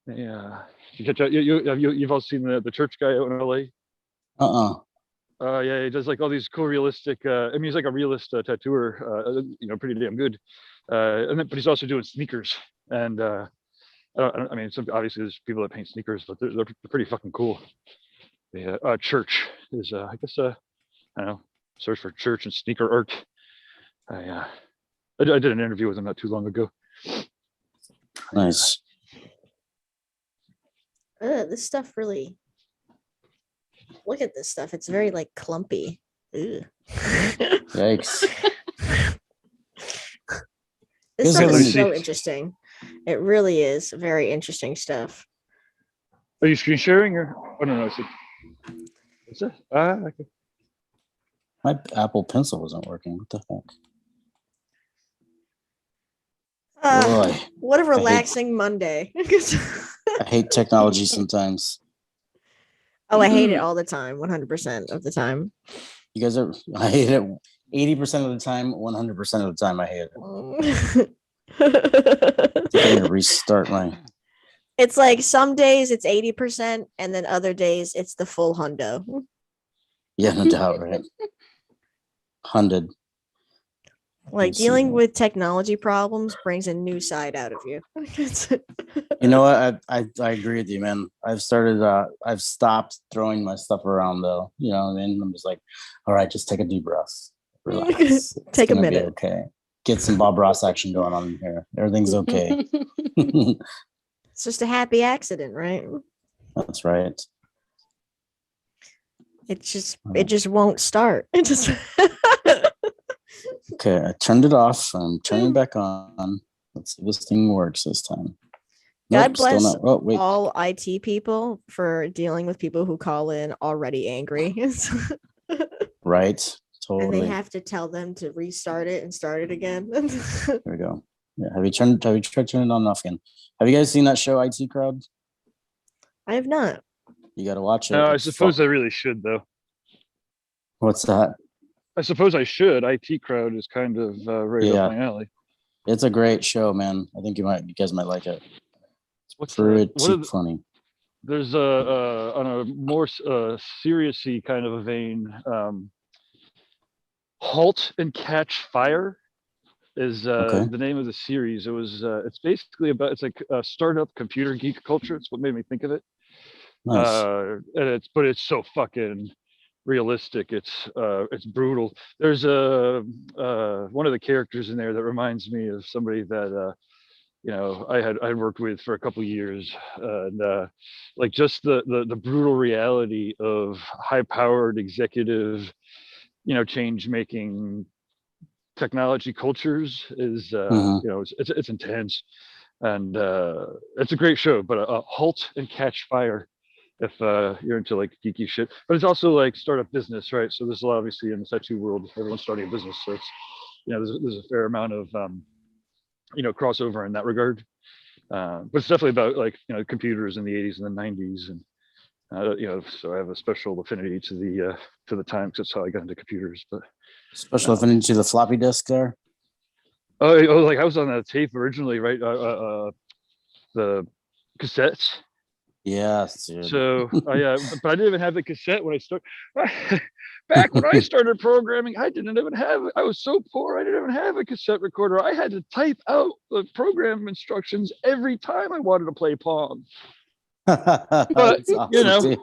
Yeah, you've all seen the Church guy out in LA. Yeah, he does like all these cool realistic. I mean, he's like a realist tattooer. Pretty damn good. But he's also doing sneakers. And I mean, obviously there's people that paint sneakers, but they're pretty fucking cool. Yeah, Church is I guess I don't know. Search for Church and sneaker art. I did an interview with him not too long ago.
Nice.
This stuff really. Look at this stuff. It's very like clumpy. Ugh.
Yikes.
This
Here's
stuff
what
is
we
so
see.
interesting. It really is very interesting stuff.
Are you screen sharing or? Oh no, I see. What's that? Okay.
My Apple Pencil wasn't working. What the heck? Boy,
What a relaxing Monday.
I hate technology sometimes.
Oh, I hate it all the time, 100% of the time.
You guys I hate it 80% of the time, 100% of the time. I hate it. I need to restart my.
It's like some days it's 80%, and then other days it's the full hundo.
Yeah, no doubt, right? 100.
Like
Let's see
dealing
here.
with technology problems brings a new side out of you.
You know what? I agree with you, man. I've stopped throwing my stuff around though. You know what I mean? I'm just like, all right, just take a deep breath. Relax. It's
Take a
gonna be
minute.
okay. Get some Bob Ross action going on here. Everything's okay.
It's just a happy accident, right?
That's right.
It just won't start. It just
Okay, I turned it off. I'm turning it back on. Let's see if this thing works this time.
God
Nope, still
bless
not. Oh, wait.
all IT people for dealing with people who call in already angry.
Right.
And
Totally.
they have to tell them to restart it and start it again.
There we go. Yeah. Have you tried turning it on and off again? Have you guys seen that show, IT Crowd?
I have not.
You got to watch it.
No, I
It's
suppose
fuck-
I really should though.
What's that?
I suppose I should. IT Crowd is kind of right
Yeah.
up my alley.
It's a great show, man. I think you guys might like it.
What's
Pretty
what are the-
funny.
There's on a more serious-y kind of a vein. Halt and Catch Fire is
Okay.
the name of the series. It's basically about, it's like a startup computer geek culture. It's what made me think of it.
Nice.
And it's so fucking realistic. It's brutal. There's one of the characters in there that reminds me of somebody that I worked with for a couple of years, and like just the brutal reality of high-powered executive, change making technology cultures is it's intense, and it's a great show. But Halt and Catch Fire if you're into like geeky shit. But it's also like startup business, right? So there's a lot, obviously, in the tattoo world, everyone's starting a business, so it's there's a fair amount of crossover in that regard. But it's definitely about like computers in the 80s and the 90s, and so I have a special affinity to the time because that's how I got into computers. But
Special affinity to the floppy disk there.
like I was on that tape originally, right? The cassettes.
Yes, dude.
So but I didn't even have the cassette when I started. Back when I started programming, I didn't even have. I was so poor, I didn't even have a cassette recorder. I had to type out the program instructions every time I wanted to play Pong. But
That's awesome, dude.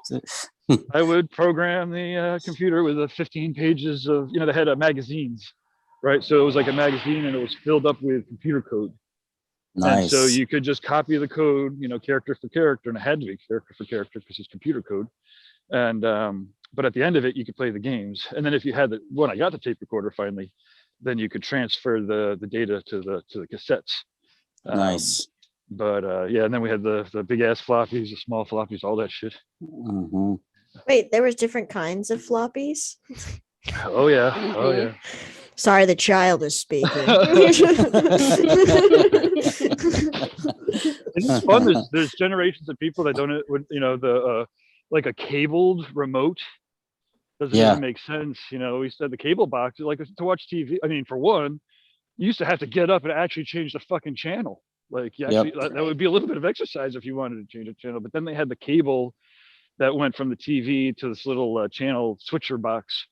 I would program the computer with 15 pages of, they had magazines, right? So it was like a magazine, and it was filled up with computer code. And so
Nice.
you could just copy the code, character for character, and it had to be character for character because it's computer code. And but at the end of it, you could play the games. And then if you had when I got the tape recorder finally, then you could transfer the data to the cassettes.
Nice.
But and then we had the big ass floppies, the small floppies, all that shit.
Mhm.
Wait, there was different kinds of floppies?
Oh yeah, oh yeah.
Sorry, the child is speaking.
It's just fun. There's generations of people that don't, the like a cabled remote doesn't even make sense. We said the cable box, like to watch TV. I mean, for one, you used to have to get up and actually change the fucking channel. Like you actually, that would be a little bit of exercise if you wanted to change a channel. But then they had the cable that went from the TV to this little channel switcher box.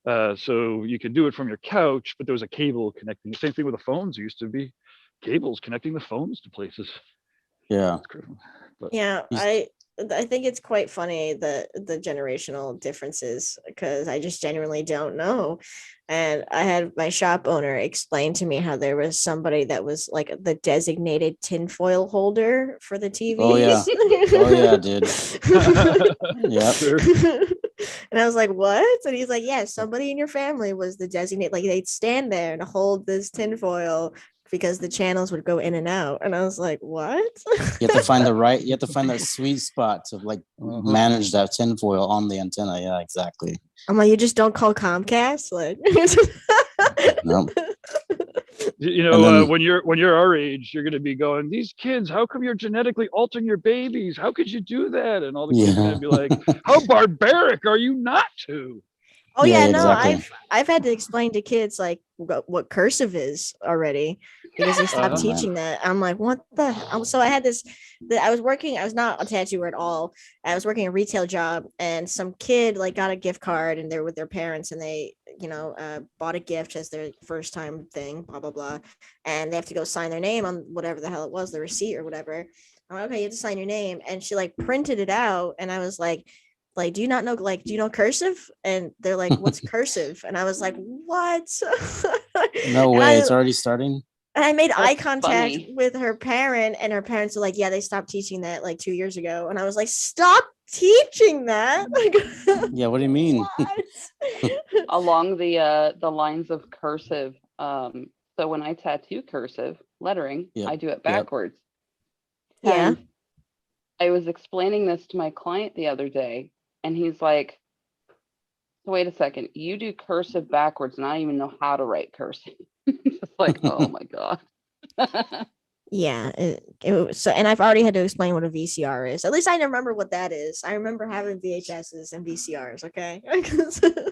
So you could do it from your couch, but there was a cable connecting. The same thing with the phones. There used to be cables connecting the phones to places.
Yeah.
But
Yeah, I think it's quite funny the generational differences, because I just genuinely don't know. And I had my shop owner explain to me how there was somebody that was like the designated tinfoil holder for the TVs.
Oh yeah. Oh yeah, dude. Yeah.
Sure.
And I was like, what? And he's like, yeah, somebody in your family was the designated, like they'd stand there and hold this tinfoil because the channels would go in and out. And I was like, what?
You have to find that sweet spot to like manage that tinfoil on the antenna. Yeah, exactly.
I'm like, you just don't call Comcast? Like,
Nope.
When you're our age, you're going to be going, these kids, how come you're genetically altering your babies? How could you do that? And all the kids are going to be like, how barbaric are you not to?
Oh yeah, no,
exactly.
I've had to explain to kids like what cursive is already, because they stopped teaching that. I'm like, what the hell? So I had I was not a tattooer at all. I was working a retail job, and some kid like got a gift card, and they're with their parents, and they bought a gift as their first time thing, blah blah blah, and they have to go sign their name on whatever the hell it was, the receipt or whatever. I'm like, okay, you have to sign your name, and she like printed it out, and I was like, do you not know, do you know cursive? And they're like, what's cursive? And I was like, what?
No way, it's already starting.
And I made eye contact with her parent, and her parents were like, yeah, they stopped teaching that like 2 years ago. And I was like, stop teaching that.
Yeah, what do you mean?
Along the lines of cursive, so when I tattoo cursive lettering, I do it backwards.
Yeah.
And I was explaining this to my client the other day, and he's like, wait a second, you do cursive backwards, and I don't even know how to write cursive. It's like, oh my God.
Yeah. So, and I've already had to explain what a VCR is. At least I remember what that is. I remember having VHSs and VCRs. Okay.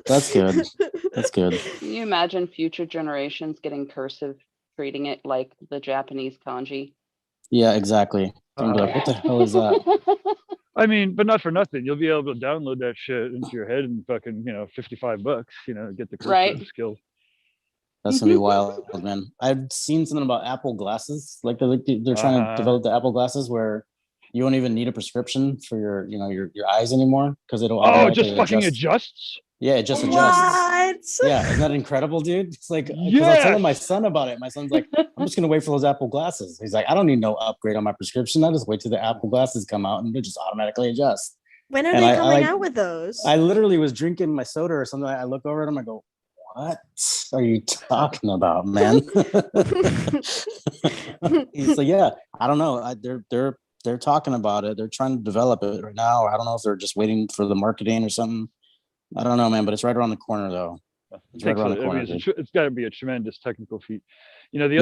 That's good. That's good.
Can you imagine future generations getting cursive, treating it like the Japanese kanji?
Yeah, exactly. Like, what the hell is that?
I mean, but not for nothing. You'll be able to download that shit into your head in fucking, $55, get the cursive skill.
That's gonna be wild, man. I've seen something about Apple glasses. Like they're trying to develop the Apple glasses where you don't even need a prescription for your eyes anymore, because it'll
just fucking adjusts.
Yeah, it just adjusts.
What?
Yeah, isn't that incredible, dude? It's like, because I was telling my son about it. My son's like, I'm just gonna wait for those Apple glasses. He's like, I don't need no upgrade on my prescription. I just wait till the Apple glasses come out and they just automatically adjust.
When are they coming out with those?
I literally was drinking my soda or something. I look over at him. I go, what are you talking about, man? He's like, yeah, I don't know. They're talking about it. They're trying to develop it right now. I don't know if they're just waiting for the marketing or something. I don't know, man, but it's right around the corner, though. It's right around the corner.
It's got to be a tremendous technical feat. The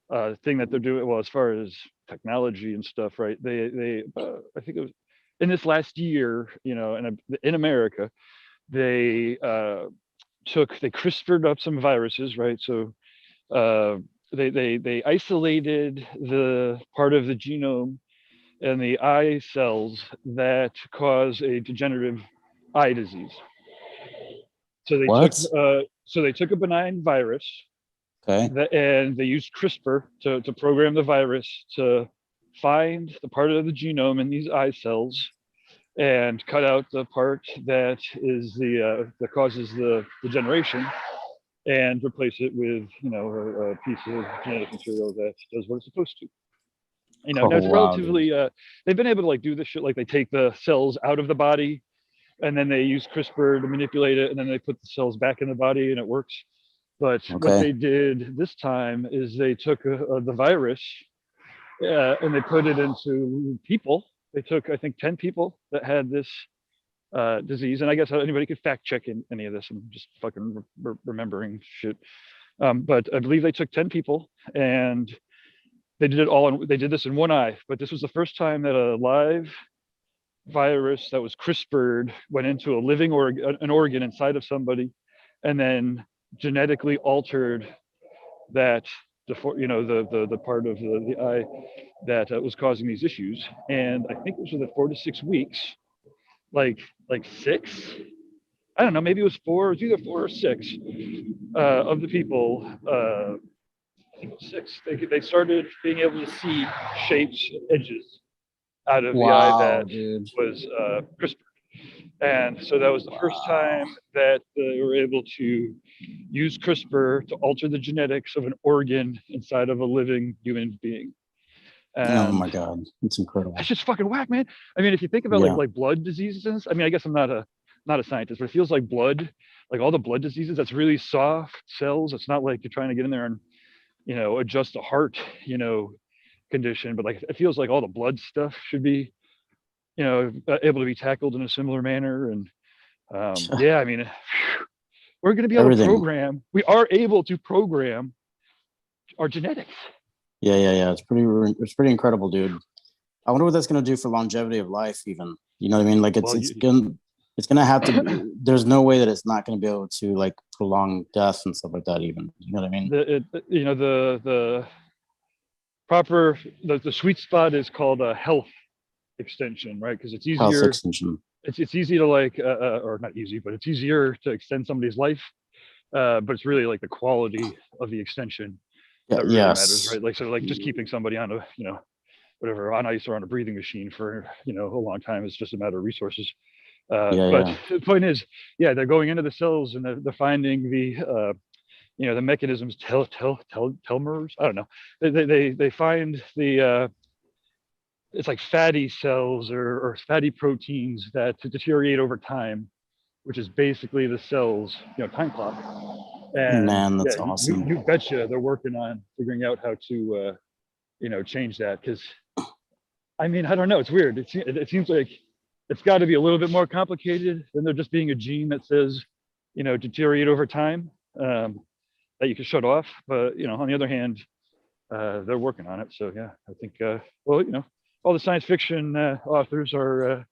other thing that they're doing, well, as far as technology and stuff, right? They I think it was in this last year, in America, they CRISPR'd up some viruses, right? So they isolated the part of the genome and the eye cells that cause a degenerative eye disease. So they
What?
took a benign virus
Okay.
and they used CRISPR to program the virus to find the part of the genome in these eye cells and cut out the part that is that causes the degeneration and replace it with a piece of genetic material that does what it's supposed to.
Oh,
Now it's
wow, dude.
relatively they've been able to like do this shit, like they take the cells out of the body and then they use CRISPR to manipulate it and then they put the cells back in the body and it works. But what
Okay.
they did this time is they took the virus and they put it into people. They took, I think, 10 people that had this disease. And I guess anybody could fact check any of this. I'm just fucking remembering shit. But I believe they took 10 people and they did it all. They did this in one eye. But this was the first time that a live virus that was CRISPR'd went into a living an organ inside of somebody and then genetically altered that the part of the eye that was causing these issues. And I think it was within 4 to 6 weeks, like 6, I don't know, maybe it was 4, it was either 4 or 6 of the people, I think it was 6, they started being able to see shapes and edges out of the eye that
dude.
was CRISPR. And so that was the first time that they were able to use CRISPR to alter the genetics of an organ inside of a living human being. And
Oh my God, it's incredible.
that's just fucking whack, man. I mean, if you think about like blood diseases, I mean, I guess I'm not a scientist, but it feels like blood, like all the blood diseases, that's really soft cells. It's not like you're trying to get in there and adjust a heart condition, but like it feels like all the blood stuff should be able to be tackled in a similar manner. And yeah, I mean, we're going to be able to program. We are able to program our genetics.
Yeah. It's pretty incredible, dude. I wonder what that's going to do for longevity of life, even. You know what I mean? Like it's going to have to. There's no way that it's not going to be able to like prolong death and stuff like that. Even, you know what I mean?
The proper the sweet spot is called a health extension, right? Because it's easier.
Health extension.
It's easy to like, or not easy, but it's easier to extend somebody's life. But it's really like the quality of the extension that really matters, right? Like, so like just keeping somebody on a, whatever, on ice or on a breathing machine for, a long time is just a matter of resources. But the point is, they're going into the cells and they're finding the, the mechanisms, telmers, I don't know. They find the, it's like fatty cells or fatty proteins that deteriorate over time, which is basically the cell's time clock. And
man, that's awesome.
You betcha they're working on figuring out how to change that, because I mean, I don't know, it's weird. It seems like it's got to be a little bit more complicated than there just being a gene that says deteriorate over time that you can shut off. But on the other hand, they're working on it. So yeah, I think all the science fiction authors are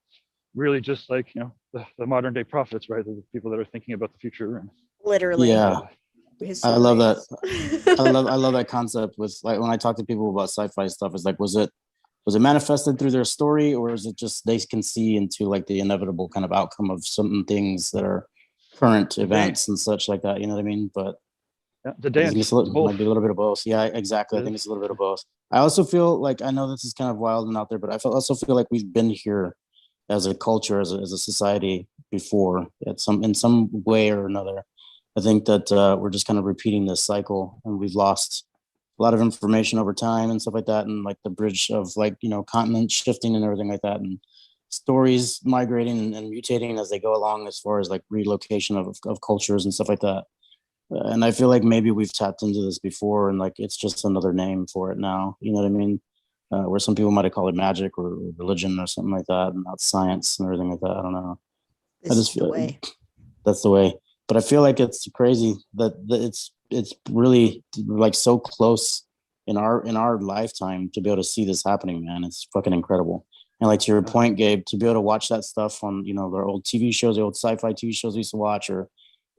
really just like the modern day prophets, right? The people that are thinking about the future. And
literally,
I love that. I love that concept. With like when I talk to people about sci-fi stuff, it's like, was it manifested through their story, or is it just they can see into like the inevitable kind of outcome of certain things that are current events and such like that? You know what I mean? But
the dance
might be a little bit of both. Yeah, exactly. I think it's a little bit of both. I also feel like, I know this is kind of wild and out there, but I also feel like we've been here as a culture, as a society before, in some way or another. I think that we're just kind of repeating this cycle, and we've lost a lot of information over time and stuff like that, and like the bridge of like continents shifting and everything like that, and stories migrating and mutating as they go along, as far as like relocation of cultures and stuff like that. And I feel like maybe we've tapped into this before, and like it's just another name for it now. You know what I mean? Where some people might have called it magic or religion or something like that, and not science and everything like that. I don't know. I just feel that's the way. But I feel like it's crazy that it's really like so close in our lifetime to be able to see this happening, man. It's fucking incredible. And like to your point, Gabe, to be able to watch that stuff on their old TV shows, the old sci-fi TV shows we used to watch, or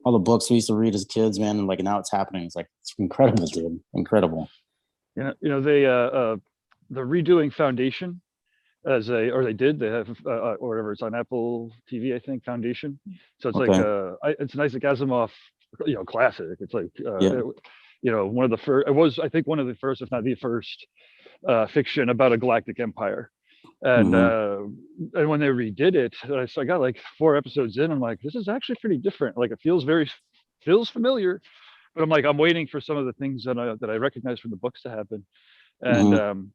all the books we used to read as kids, man, and like now it's happening. It's like, it's incredible, dude. Incredible.
The redoing foundation or they did. They have or whatever. It's on Apple TV, I think. Foundation. So it's like
Okay.
it's an Isaac Asimov, classic. It's like
Yeah.
one of the first. It was, I think, one of the first, if not the first, fiction about a galactic empire. And and when they redid it, so I got like 4 episodes in. I'm like, this is actually pretty different. Like it feels familiar, but I'm like, I'm waiting for some of the things that I recognize from the books to happen. And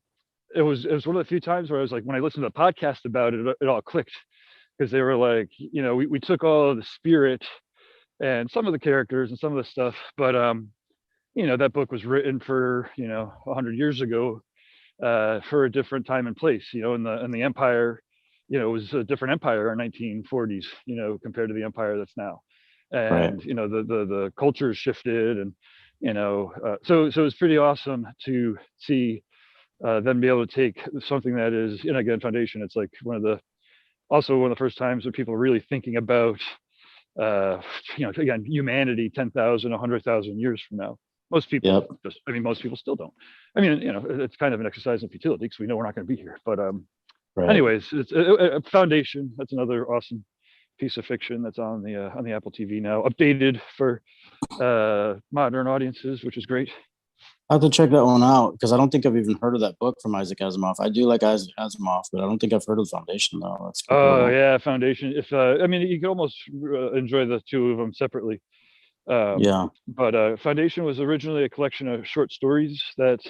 it was one of the few times where I was like, when I listened to the podcast about it, it all clicked, because they were like, we took all of the spirit and some of the characters and some of the stuff, but that book was written for 100 years ago, for a different time and place, in the empire. It was a different empire in 1940s, compared to the empire that's now. And the culture shifted, and so it was pretty awesome to see them be able to take something that is, again, Foundation. It's like one of the first times that people are really thinking about again, humanity 10,000, 100,000 years from now. Most people most people still don't. I mean, it's kind of an exercise in futility, because we know we're not going to be here. But anyways, it's a Foundation. That's another awesome piece of fiction that's on the Apple TV now, updated for modern audiences, which is great.
I have to check that one out, because I don't think I've even heard of that book from Isaac Asimov. I do like Isaac Asimov, but I don't think I've heard of Foundation though. That's cool.
Oh yeah, Foundation. If I mean, you could almost enjoy the two of them separately. But Foundation was originally a collection of short stories that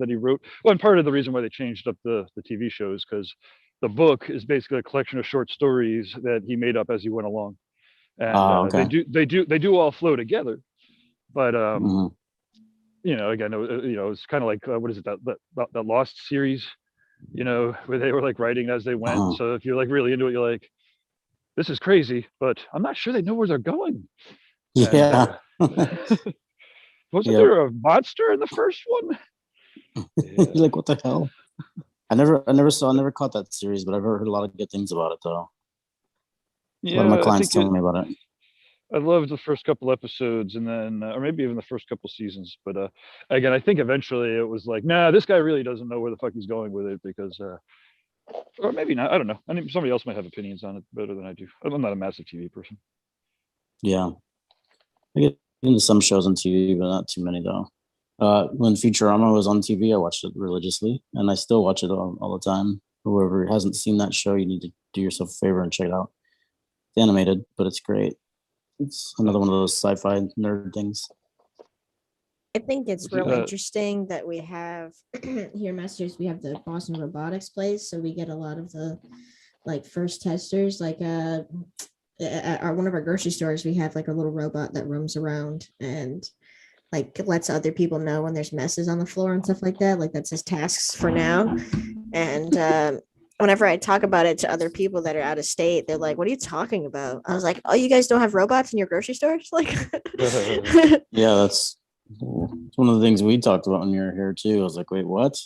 he wrote. Well, and part of the reason why they changed up the TV show is because the book is basically a collection of short stories that he made up as he went along, and they do all flow together. But again, it's kind of like what is it, that Lost series, where they were like writing as they went. So if you're like really into it, you're like, this is crazy, but I'm not sure they know where they're going.
Yeah.
Wasn't there a monster in the first one?
Yeah. Like, what the hell? I never caught that series, but I've heard a lot of good things about it though.
Yeah,
a lot of my clients telling me about it.
I loved the first couple episodes, and then or maybe even the first couple seasons. But again, I think eventually it was like, nah, this guy really doesn't know where the fuck he's going with it, because or maybe not. I don't know. I mean, somebody else might have opinions on it better than I do. I'm not a massive TV person.
Yeah. I get into some shows on TV, but not too many though. When Futurama was on TV, I watched it religiously, and I still watch it all the time. Whoever hasn't seen that show, you need to do yourself a favor and check it out. It's animated, but it's great. It's another one of those sci-fi nerd things.
I think it's real interesting that we have here in Massachusetts, we have the Boston Robotics place, so we get a lot of the like first testers. Like at one of our grocery stores, we have like a little robot that roams around and like lets other people know when there's messes on the floor and stuff like that. Like that's his tasks for now. And whenever I talk about it to other people that are out of state, they're like, what are you talking about? I was like, oh, you guys don't have robots in your grocery stores? Like,
yeah, that's one of the things we talked about when you were here too. I was like, wait, what?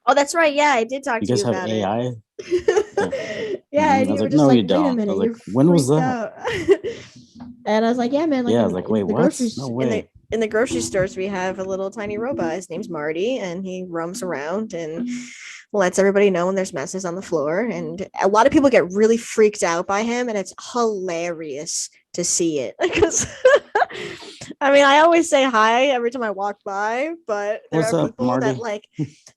Oh, that's right. Yeah, I did talk to you about
AI?
it. Yeah, and
I was
you were
like,
just
no,
like,
you
wait
don't.
a minute,
I was
you're
like, when was
freaked
that?
out. And I was like, yeah, man. Like,
I was like, wait, what? No way.
In the grocery stores, we have a little tiny robot. His name's Marty, and he roams around and lets everybody know when there's messes on the floor. And a lot of people get really freaked out by him, and it's hilarious to see it. Because I mean, I always say hi every time I walk by, but there are people that like,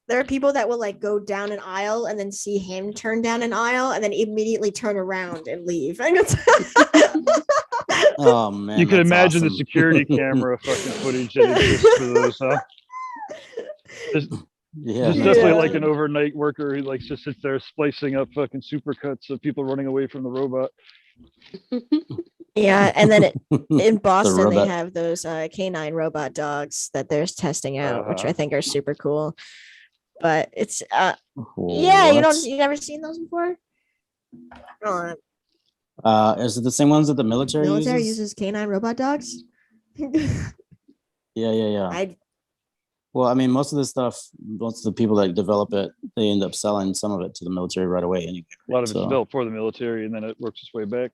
there are people that will like go down an aisle and then see him turn down an aisle and then immediately turn around and leave. And it's
oh man,
you can imagine
awesome.
The security camera fucking footage that exists for those, huh? There's definitely like an overnight worker who like just sits there splicing up fucking supercuts of people running away from the robot.
Yeah, and then in Boston they have those canine robot dogs that they're testing out, which I think are super cool. But it's yeah, you never seen those before?
Is it the same ones that the military
uses canine robot dogs?
Yeah. Well, I mean, most of the people that develop it, they end up selling some of it to the military right away anyway.
A lot of it's developed for the military, and then it works its way back.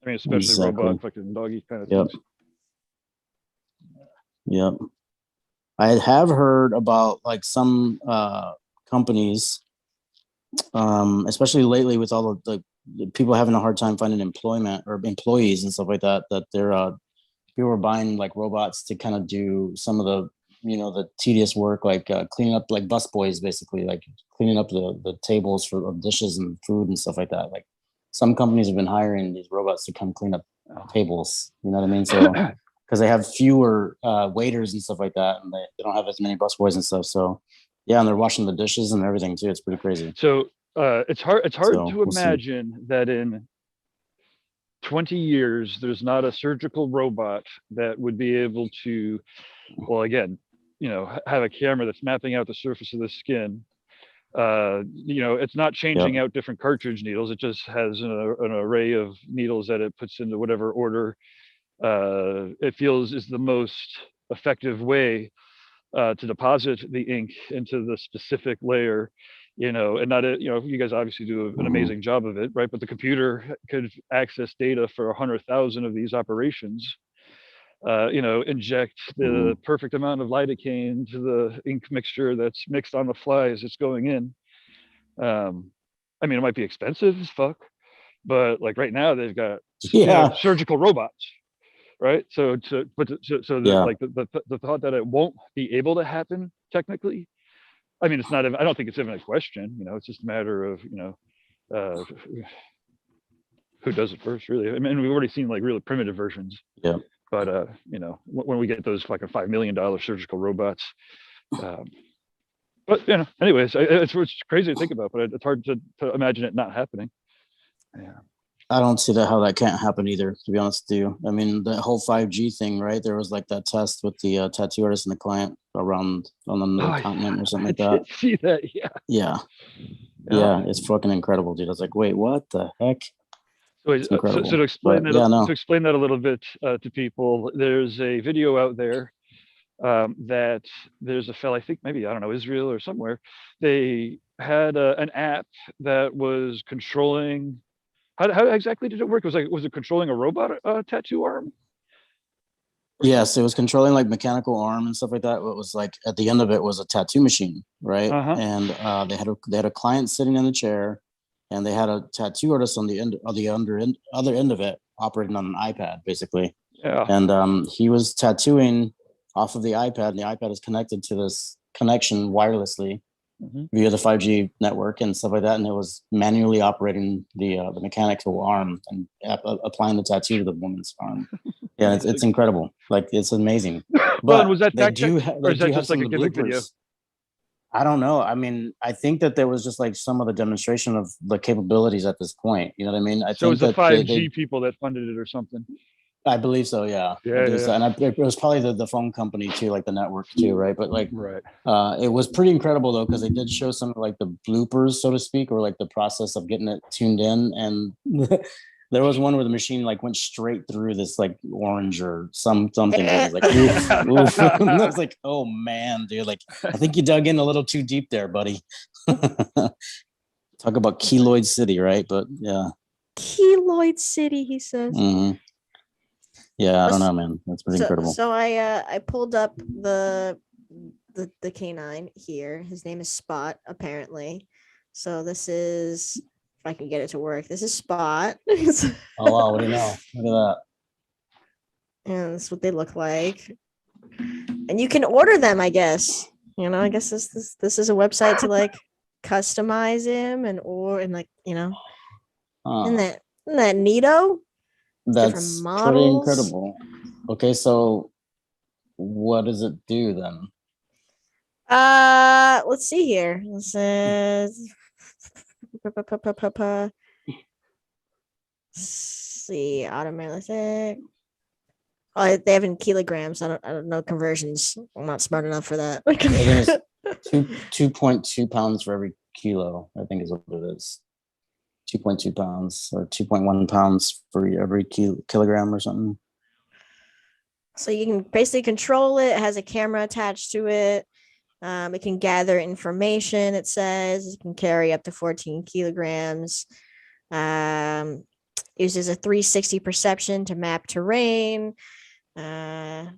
I mean, especially robot fucking doggy kind of things.
Yep. I have heard about like some companies especially lately with all of the people having a hard time finding employment or employees and stuff like that, that people are buying like robots to kind of do some of the, the tedious work, like cleaning up, like busboys, basically, like cleaning up the tables for of dishes and food and stuff like that. Like some companies have been hiring these robots to come clean up tables. You know what I mean? So because they have fewer waiters and stuff like that, and they don't have as many busboys and stuff. So yeah, and they're washing the dishes and everything too. It's pretty crazy.
So it's hard
So,
to
we'll see.
imagine that in 20 years there's not a surgical robot that would be able to, well, again, have a camera that's mapping out the surface of the skin. It's not changing out different cartridge needles. It just has an array of needles that it puts into whatever order it feels is the most effective way to deposit the ink into the specific layer, and not you guys obviously do an amazing job of it, right? But the computer could access data for 100,000 of these operations, inject the perfect amount of lidocaine to the ink mixture that's mixed on the fly as it's going in. I mean, it might be expensive as fuck, but like right now they've got surgical robots, right? So like the thought that it won't be able to happen technically, I mean, it's not. I don't think it's even a question. It's just a matter of who does it first, really. I mean, we've already seen like really primitive versions.
Yeah.
But when we get those fucking $5 million surgical robots, but anyways, it's crazy to think about, but it's hard to imagine it not happening. Yeah.
I don't see how that can't happen either, to be honest with you. I mean, the whole 5G thing, right? There was like that test with the tattoo artist and the client around on another continent or something like that.
I did see that, yeah.
Yeah, it's fucking incredible, dude. I was like, wait, what the heck?
So to explain to explain that a little bit to people, there's a video out there that there's a fella, I think maybe, I don't know, Israel or somewhere. They had an app that was controlling. How exactly did it work? Was it controlling a robot tattoo arm?
Yes, it was controlling like mechanical arm and stuff like that. It was like at the end of it was a tattoo machine, right? And they had a client sitting in the chair, and they had a tattoo artist on the other end of it, operating on an iPad, basically.
Yeah.
And he was tattooing off of the iPad, and the iPad is connected to this connection wirelessly via the 5G network and stuff like that. And it was manually operating the mechanical arm and applying the tattoo to the woman's arm. Yeah, it's incredible. Like, it's amazing.
But was that
they do have
just
some
like a gimmick video?
I don't know. I mean, I think that there was just like some of the demonstration of the capabilities at this point. You know what I mean?
So it was the 5G people that funded it or something.
I believe so. Yeah. So. And it was probably the phone company too, like the network too, right? But like, it was pretty incredible though, because they did show some like the bloopers, so to speak, or like the process of getting it tuned in. And there was one where the machine like went straight through this like orange or something. It was like, oof. I was like, oh man, dude, like I think you dug in a little too deep there, buddy. Talk about keloid city, right? But yeah.
Keloid city, he says.
Yeah, I don't know, man. That's pretty incredible.
So I pulled up the canine here. His name is Spot, apparently. So this is, if I can get it to work, this is Spot.
Oh wow, what do you know? Look at
that. And that's what they look like. And you can order them, I guess. I guess this is a website to like customize him and like, isn't that neato?
That's pretty incredible. Okay, so what does it do then?
Let's see here. It says see, automatic. Oh, they have in kilograms. I don't know conversions. I'm not smart enough for that.
2.2 pounds for every kilo, I think is what it is. 2.2 pounds or 2.1 pounds for every kilogram or something.
So you can basically control it. It has a camera attached to it. It can gather information. It says it can carry up to 14 kilograms. Uses a 360 perception to map terrain. Yeah,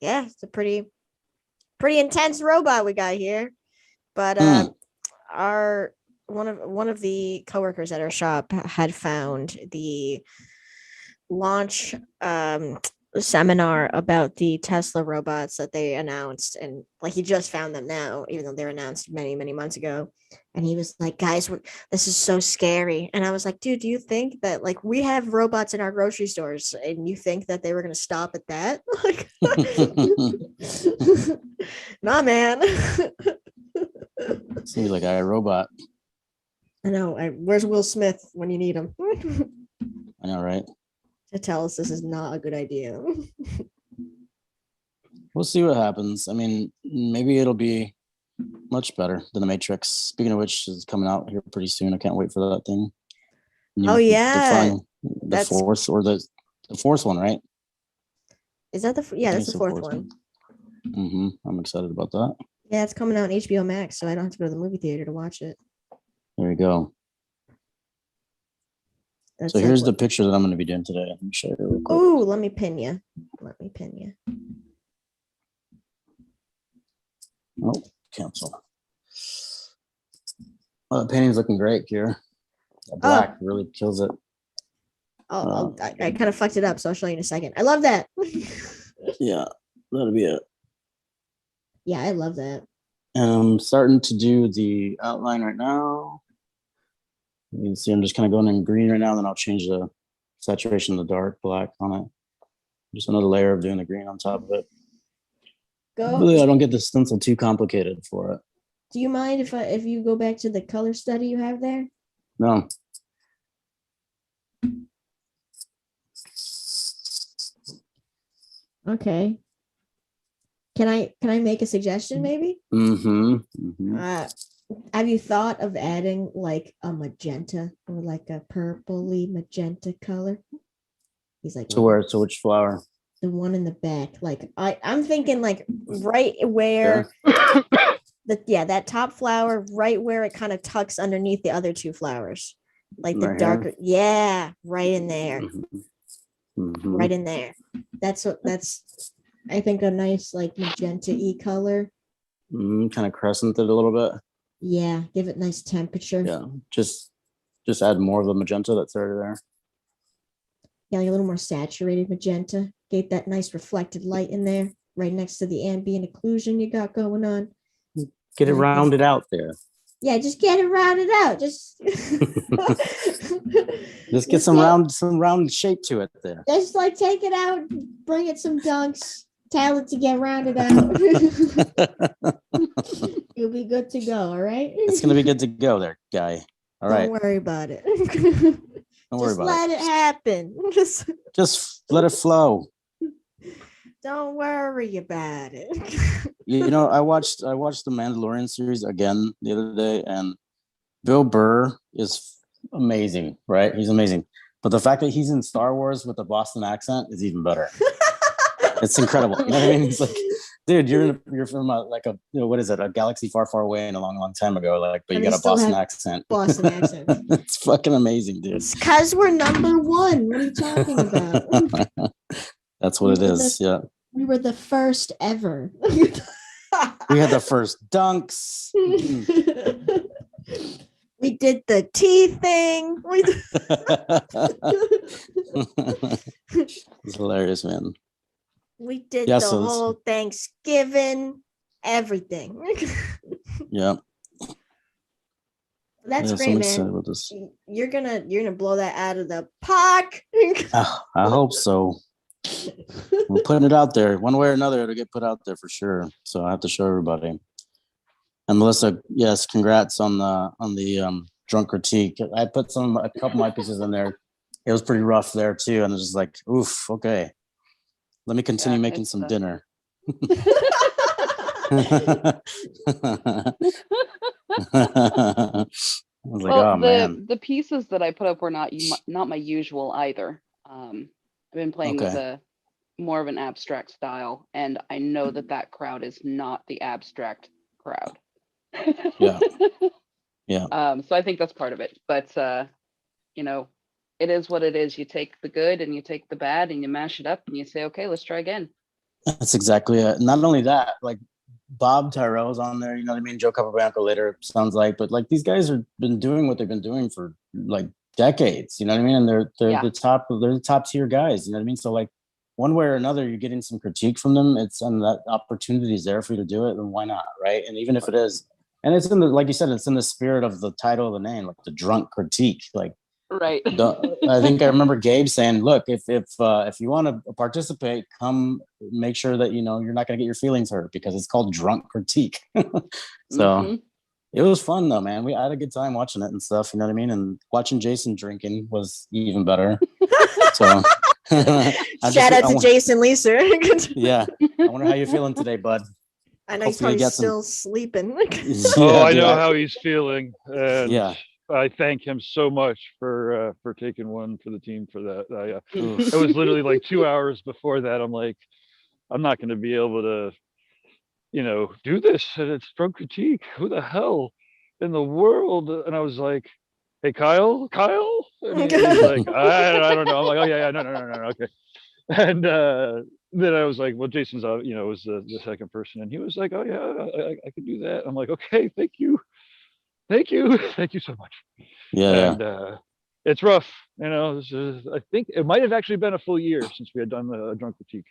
it's a pretty intense robot we got here. But our one of the coworkers at our shop had found the launch seminar about the Tesla robots that they announced, and like he just found them now, even though they're announced many months ago. And he was like, "Guys, this is so scary." And I was like, "Dude, do you think that like we have robots in our grocery stores, and you think that they were gonna stop at that?" Like, nah, man.
Seems like a robot.
I know. Where's Will Smith when you need him
I know, right?
to tell us this is not a good idea?
We'll see what happens. I mean, maybe it'll be much better than the Matrix. Speaking of which, is coming out here pretty soon. I can't wait for that thing.
Oh, yeah.
The
That's-
fourth or the fourth one, right?
Is that
I
that's
think
the fourth one.
I'm excited about that.
Yeah, it's coming out on HBO Max, so I don't have to go to the movie theater to watch it.
There you go.
That's
So
like
here's the
what-
picture that I'm going to be doing today. Let me show you real quick.
Ooh, let me pin you. Let me pin you.
Oh, cancel. Oh, the painting's looking great, Kira. The black really kills it.
Oh, I kind of fucked it up, so I'll show you in a second. I love that.
Yeah, that'll be it.
Yeah, I love that.
And I'm starting to do the outline right now. You can see I'm just kind of going in green right now, then I'll change the saturation of the dark black on it. Just another layer of doing the green on top of it. Really, I don't get the stencil too complicated for it.
Do you mind if you go back to the color study you have there?
No.
Okay. Can I make a suggestion maybe? Have you thought of adding like a magenta or like a purpley magenta color? He's like,
To where? To which flower?
the one in the back. Like I'm thinking like right where that top flower, right where it kind of tucks underneath the other two flowers. Like the
Right here?
darker, yeah, right in there. Right in there. That's I think a nice like magenta-y color.
Kind of crescent it a little bit.
Yeah, give it nice temperature.
Yeah, just add more of the magenta that's already there.
Yeah, like a little more saturated magenta. Get that nice reflected light in there, right next to the ambient occlusion you got going on.
Get it
Like that.
rounded out there.
Yeah, just get it rounded out. Just
Just get some round shape to it there.
Just like take it out, bring it some dunks, tell it to get rounded out. You'll be good to go. All right.
It's gonna be good to go there, guy. All right.
Don't worry about it.
Don't worry
Just
about
let it happen.
Just let it flow.
Don't worry about it.
You know, I watched the Mandalorian series again the other day, and Bill Burr is amazing, right? He's amazing. But the fact that he's in Star Wars with a Boston accent is even better. It's incredible. You know what I mean? It's like, dude, you're from what is it? A galaxy far, far away and a long, long time ago. Like, but you
And
got
they
a
still
Boston
have
accent.
Boston accent.
It's fucking amazing, dude.
It's because we're number one. What are you talking about?
That's what it is. Yeah.
We were the first ever.
We had the first dunks.
We did the tea thing.
It's hilarious, man.
We did
Yeah,
the
so
whole Thanksgiving, everything.
Yeah.
That's
Yeah, so
great,
I'm excited
man.
about this.
You're gonna blow that out of the park.
I hope so. We're putting it out there one way or another. It'll get put out there for sure. So I have to show everybody. And Melissa, yes, congrats on the drunk critique. I put a couple of my pieces in there. It was pretty rough there too, and it's just like, oof, okay. Let me continue making some dinner. I was like, oh man.
The pieces that I put up were not my usual either. I've been playing with a more of an abstract style, and I know that crowd is not the abstract crowd.
Yeah. Yeah.
So I think that's part of it. But you know, it is what it is. You take the good and you take the bad and you mash it up and you say, okay, let's try again.
That's exactly it. Not only that, like Bob Tyrell's on there, you know what I mean? Joe Capobianco later sounds like, but like these guys have been doing what they've been doing for like decades, you know what I mean? And they're
Yeah.
they're the top tier guys, you know what I mean? So like one way or another, you're getting some critique from them. And that opportunity is there for you to do it, then why not, right? And even if it is, and it's in the, like you said, it's in the spirit of the title of the name, like the drunk critique. Like,
Right.
I think I remember Gabe saying, "Look, if you want to participate, come make sure that you know you're not going to get your feelings hurt because it's called drunk critique." So it was fun though, man. I had a good time watching it and stuff. You know what I mean? And watching Jason drinking was even better. So
Shout out to Jason Leeser.
Yeah, I wonder how you're feeling today, bud.
I know he's probably still sleeping.
Oh, I know how he's feeling. And
Yeah.
I thank him so much for taking one for the team for that. It was literally like 2 hours before that. I'm like, I'm not going to be able to, you know, do this. And it's drunk critique. Who the hell in the world? And I was like, hey, Kyle. And he's like, I don't know. I'm like, oh yeah, no, okay. And then I was like, well, Jason's, you know, was the second person, and he was like, oh yeah, I could do that. I'm like, okay, thank you so much.
Yeah.
And it's rough, you know. I think it might have actually been a full year since we had done the drunk critique.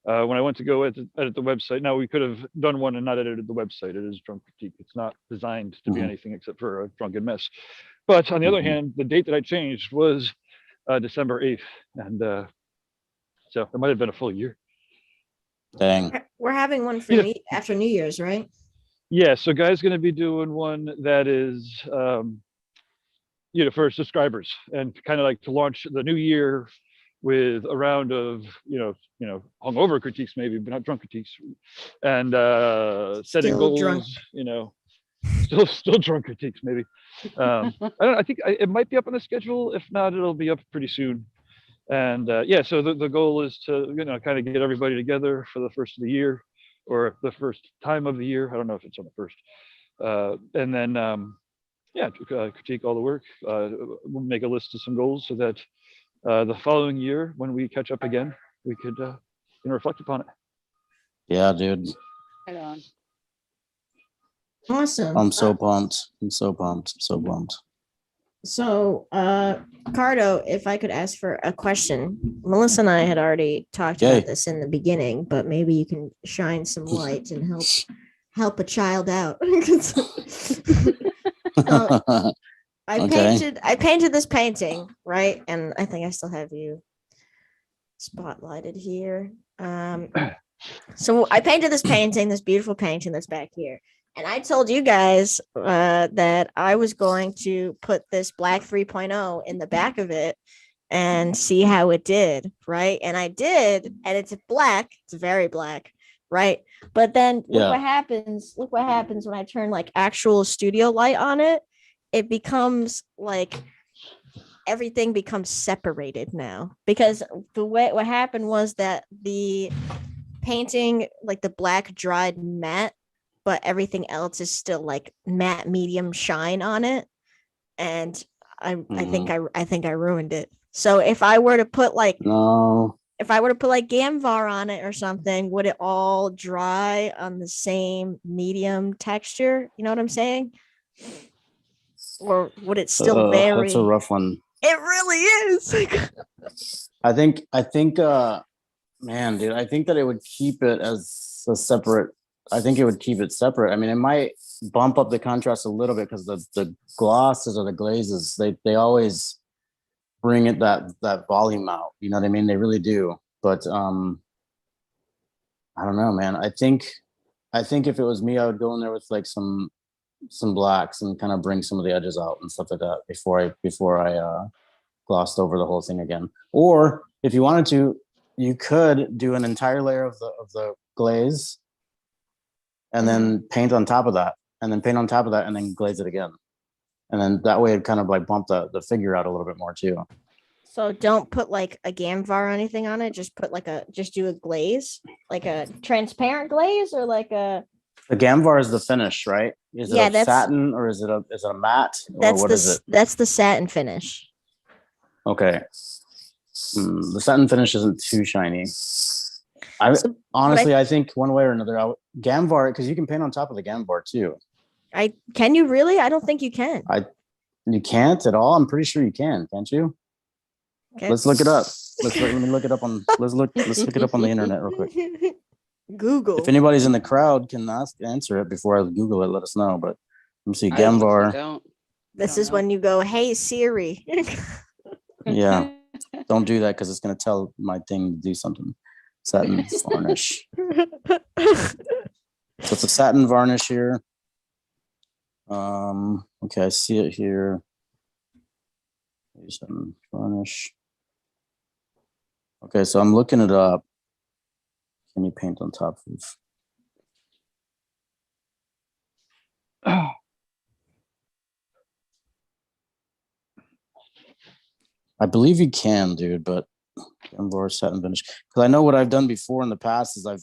When I went to go edit the website, now we could have done one and not edited the website. It is drunk critique. It's not designed to be anything except for a drunken mess. But on the other hand, the date that I changed was December 8th, and so it might have been a full year.
Dang.
We're having one for after New Year's, right?
Yeah, so Guy's going to be doing one that is, you know, for subscribers, and kind of like to launch the new year with a round of, you know, hungover critiques maybe, but not drunk critiques, and setting goals. Drunk. You know, still drunk critiques maybe. I don't know, I think it might be up on the schedule. If not, it'll be up pretty soon. And yeah, so the goal is to, you know, kind of get everybody together for the first of the year, or the first time of the year. I don't know if it's on the first. And then, yeah, critique all the work. We'll make a list of some goals so that the following year, when we catch up again, we could you know, reflect upon it.
Yeah, dude.
Right on.
Awesome.
I'm so pumped.
So, Cardo, if I could ask for a question, Melissa and I had already talked about this in the beginning, but maybe you can shine some light and help a child out. I painted this painting, right? And I think I still have you spotlighted here. So I painted this painting, this beautiful painting that's back here. And I told you guys that I was going to put this black 3.0 in the back of it and see how it did, right? And I did, and it's black. It's very black, right? But then look what happens. Look what happens when I turn like actual studio light on it. It becomes like everything becomes separated now, because what happened was that the painting, like the black dried matte, but everything else is still like matte medium shine on it. And I think I ruined it. So if I were to put like Gamvar on it or something, would it all dry on the same medium texture? You know what I'm saying? Or would it still vary?
That's a rough one.
It really is.
I think man, dude, I think that it would keep it as a separate. I think it would keep it separate. I mean, it might bump up the contrast a little bit because the glosses or the glazes, they always bring it that volume out. You know what I mean? They really do. But I don't know, man. I think if it was me, I would go in there with like some blacks and kind of bring some of the edges out and stuff like that before I glossed over the whole thing again. Or if you wanted to, you could do an entire layer of the glaze, and then paint on top of that, and then paint on top of that, and then glaze it again. And then that way it kind of like bump the figure out a little bit more too.
So don't put like a Gamvar or anything on it. Just put just do a glaze, like a transparent glaze, or like a.
The Gamvar is the finish, right? Is it a satin, or is it a matte?
That's the satin finish.
Okay. The satin finish isn't too shiny. I
So,
honestly, I think one way or another, Gamvar, because you can paint on top of the Gamvar too.
can you really? I don't think you can.
You can't at all. I'm pretty sure you can. Can't you?
Okay.
Let's look it up. Let me look it up on. Let's look it up on the internet real quick.
Google.
If anybody's in the crowd can answer it before I Google it, let us know. But let me see.
I honestly
Gamvar.
don't.
This
don't
is
know.
when you go, "Hey Siri."
Yeah. Don't do that because it's gonna tell my thing to do something. Satin varnish. So it's a satin varnish here. Okay, I see it here. Satin varnish. Okay, so I'm looking it up. Can you paint on top of? I believe you can, dude, but Gamvar satin finish. Because I know what I've done before in the past is I've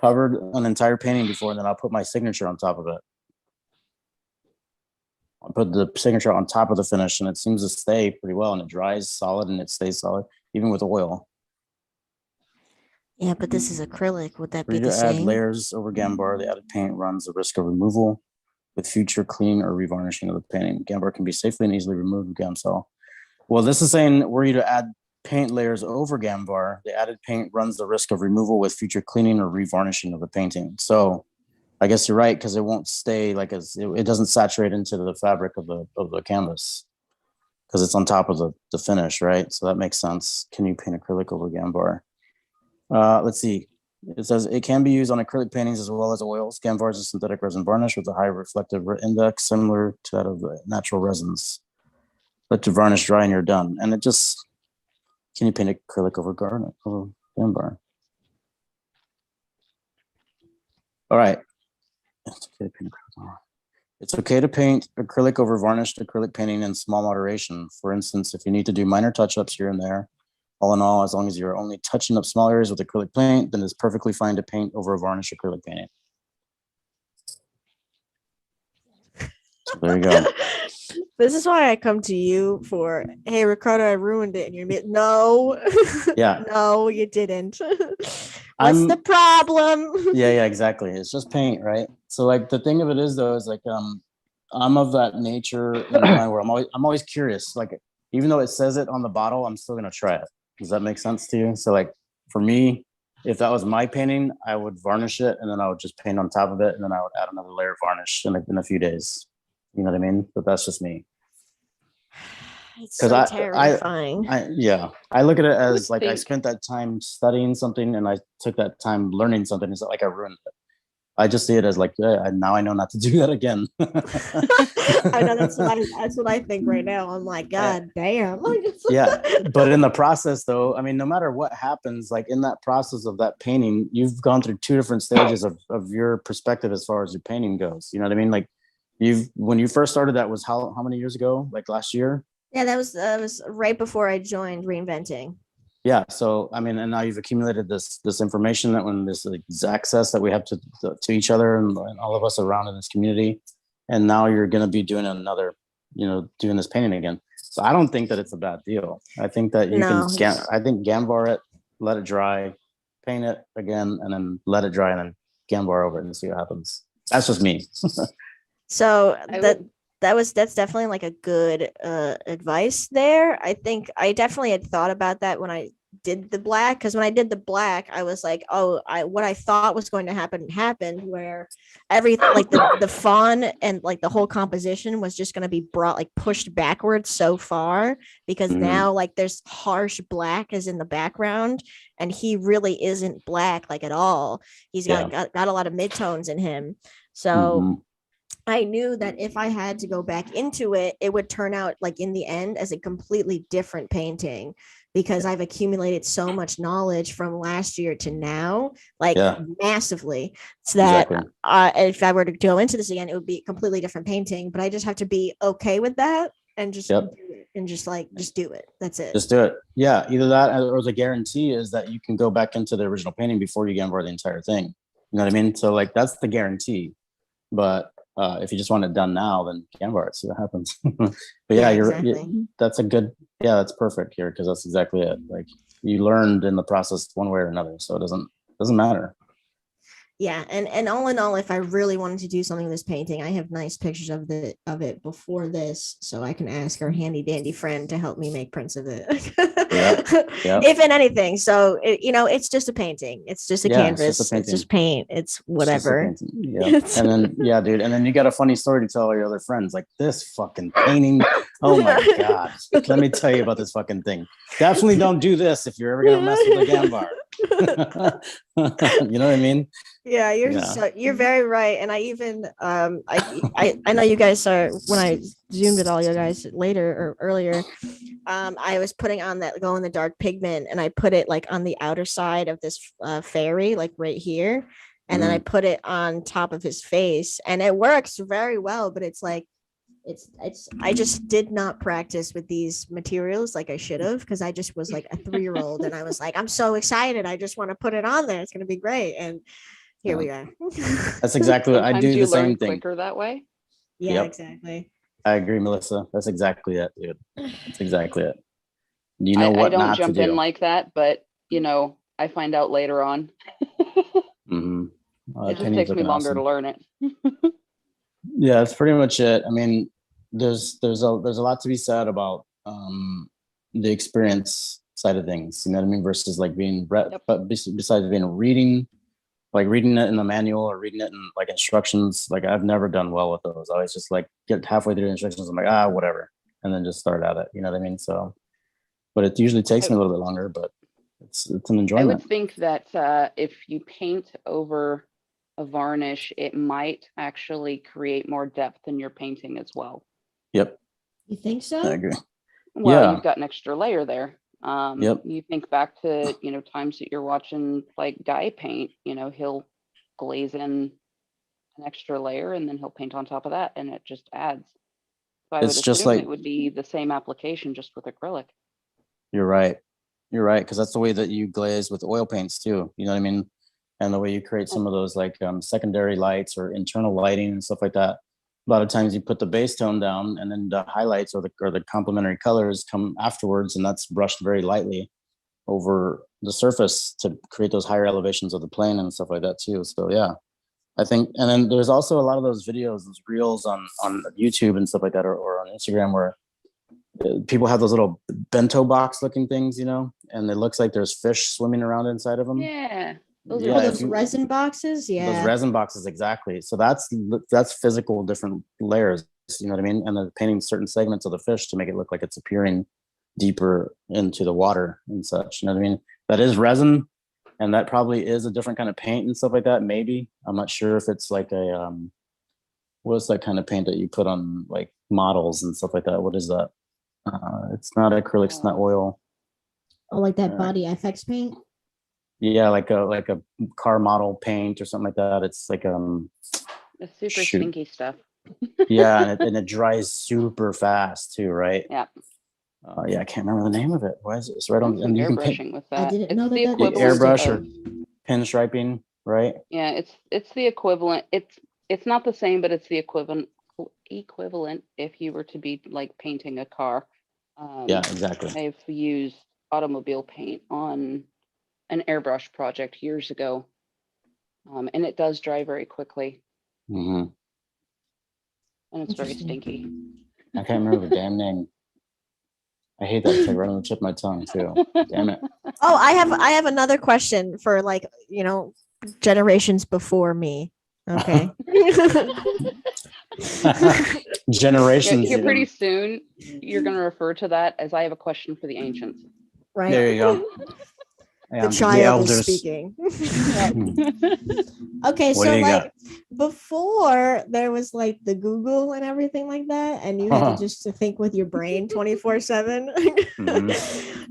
covered an entire painting before, and then I'll put my signature on top of it. I'll put the signature on top of the finish, and it seems to stay pretty well, and it dries solid, and it stays solid, even with oil.
Yeah, but this is acrylic. Would that
For
be
you
the
to add
same?
layers over Gamvar, the added paint runs the risk of removal with future cleaning or revarnishing of the painting. Gamvar can be safely and easily removed with Gamsol. Well, this is saying were you to add paint layers over Gamvar, the added paint runs the risk of removal with future cleaning or revarnishing of the painting. So I guess you're right, because it won't stay like it doesn't saturate into the fabric of the canvas because it's on top of the finish, right? So that makes sense. Can you paint acrylic over Gamvar? Let's see. It says it can be used on acrylic paintings as well as oils. Gamvar is a synthetic resin varnish with a high reflective index, similar to that of natural resins. Let your varnish dry and you're done. And it just, can you paint acrylic over Gamvar? All right. It's okay to paint acrylic over varnished acrylic painting in small moderation. For instance, if you need to do minor touch-ups here and there, all in all, as long as you're only touching up small areas with acrylic paint, then it's perfectly fine to paint over a varnished acrylic painting. So there you go.
This is why I come to you for, hey, Ricardo, I ruined it. And you're gonna be, no.
Yeah.
No, you didn't. What's the problem?
Yeah, exactly. It's just paint, right? So like the thing of it is though, is like I'm of that nature in my mind where I'm always curious. Like even though it says it on the bottle, I'm still gonna try it. Does that make sense to you? So like for me, if that was my painting, I would varnish it and then I would just paint on top of it and then I would add another layer of varnish in a few days. You know what I mean? But that's just me.
It's so terrifying.
I look at it as like I spent that time studying something and I took that time learning something. It's not like I ruined it. I just see it as like, now I know not to do that again.
I know that's what I think right now. I'm like, God damn.
Yeah, but in the process though, I mean, no matter what happens, like in that process of that painting, you've gone through two different stages of your perspective as far as your painting goes. You know what I mean? Like when you first started, that was how many years ago? Like last year?
Yeah, that was right before I joined Reinventing.
Yeah, so I mean, and now you've accumulated this information that when this access that we have to each other and all of us around in this community, and now you're going to be doing another, doing this painting again. So I don't think that it's a bad deal. I think that you can. I think Gamvar it, let it dry, paint it again, and then let it dry, and then Gamvar over it and see what happens. That's just me.
So that's definitely like a good advice there. I think I definitely had thought about that when I did the black, because when I did the black, I was like, oh, what I thought was going to happen happened, where everything like the fawn and like the whole composition was just going to be pushed backwards so far, because now like there's harsh black is in the background and he really isn't black like at all. He's got a lot of midtones in him. So I knew that if I had to go back into it, it would turn out like in the end as a completely different painting, because I've accumulated so much knowledge from last year to now, like massively. So that if I were to go into this again, it would be a completely different painting, but I just have to be okay with that and just do it and just do it. That's it.
Just do it. Yeah. Either that or the guarantee is that you can go back into the original painting before you Gamvar the entire thing. You know what I mean? So like, that's the guarantee. But if you just want it done now, then Gamvar it, see what happens. But yeah, that's a good Yeah, that's perfect here because that's exactly it. Like you learned in the process one way or another, so it doesn't matter.
Yeah, and all in all, if I really wanted to do something with this painting, I have nice pictures of it before this, so I can ask our handy dandy friend to help me make prints of it.
Yep.
If in anything. So it's just a painting. It's just a
Yeah, it's just a
canvas. It's
painting.
just paint. It's
It's just a
whatever.
painting. Yeah. And then yeah, dude. And then you got a funny story to tell all your other friends. Like this fucking painting. Oh my god. Let me tell you about this fucking thing. Definitely don't do this if you're ever gonna mess with a Gambar. You know what I mean?
Yeah, you're very right. And I even I know you guys are, when I zoomed at all you guys later or earlier, I was putting on that glow in the dark pigment, and I put it like on the outer side of this fairy, like right here, and then I put it on top of his face, and it works very well. But it's like it's I just did not practice with these materials like I should have, because I just was like a 3-year-old and I was like, I'm so excited, I just want to put it on there, it's going to be great. And here we are.
That's exactly what I
Sometimes
do.
you
The same
learn
thing.
quicker that way.
Yeah,
Yep.
exactly.
I agree, Melissa. That's exactly it, dude. That's exactly it. You
I
know what
don't
not to
jump in
do.
like that, but I find out later on.
Mm-hmm.
It just takes me longer to learn it.
Yeah, that's pretty much it. I mean, there's a lot to be said about the experience side of things. You know what I mean? Versus like being
Yep.
but besides being reading, like reading it in the manual or reading it in like instructions. Like I've never done well with those. I always just like get halfway through the instructions. I'm like, whatever, and then just start at it. You know what I mean? So, but it usually takes me a little bit longer, but it's an
I would
enjoyment.
think that if you paint over a varnish, it might actually create more depth in your painting as well.
Yep,
You think
I
so?
agree.
Well,
Yeah.
you've got an extra layer there.
Yep.
You think back to, times that you're watching like Guy paint, he'll glaze in an extra layer and then he'll paint on top of that and it just adds. So I would
It's just
assume
like
it would be the same application just with acrylic.
you're right. You're right, because that's the way that you glaze with oil paints too. You know what I mean? And the way you create some of those like secondary lights or internal lighting and stuff like that. A lot of times you put the base tone down and then the highlights or the complementary colors come afterwards, and that's brushed very lightly over the surface to create those higher elevations of the plane and stuff like that too. So yeah, I think, and then there's also a lot of those videos, those reels on YouTube and stuff like that, or on Instagram where people have those little bento box looking things, and it looks like there's fish swimming around inside of them.
Yeah. Those
Yeah,
are
Those resin boxes. Yeah.
those resin boxes, exactly. So that's physical different layers. You know what I mean? And they're painting certain segments of the fish to make it look like it's appearing deeper into the water and such. You know what I mean? That is resin, and that probably is a different kind of paint and stuff like that. Maybe I'm not sure if it's like a what's that kind of paint that you put on like models and stuff like that? What is that? It's not acrylic, it's not oil.
Oh, like that body FX paint.
Yeah, like a car model paint or something like that. It's like
the super stinky stuff.
Yeah, and it dries super fast too, right?
Yeah.
Yeah, I can't remember the name of it. Why is it? It's right on. And you can
airbrushing with that.
I didn't
It's
know
the
that
equivalent
airbrush
of,
or pinstriping, right?
Yeah, it's the equivalent. It's not the same, but it's the equivalent if you were to be like painting a car.
Yeah, exactly.
I've used automobile paint on an airbrush project years ago, and it does dry very quickly,
Mm-hmm.
and it's very stinky.
I can't remember the damn name. I hate that. It's like right on the tip of my tongue too. Damn it.
Oh, I have another question for like, generations before me. Okay.
Generations.
Here pretty soon, you're going to refer to that as I have a question for the ancients.
Right.
There you go.
The child is speaking. Okay,
What
so
do you
like
got?
before there was like the Google and everything like that, and you had to just to think with your brain 24/7.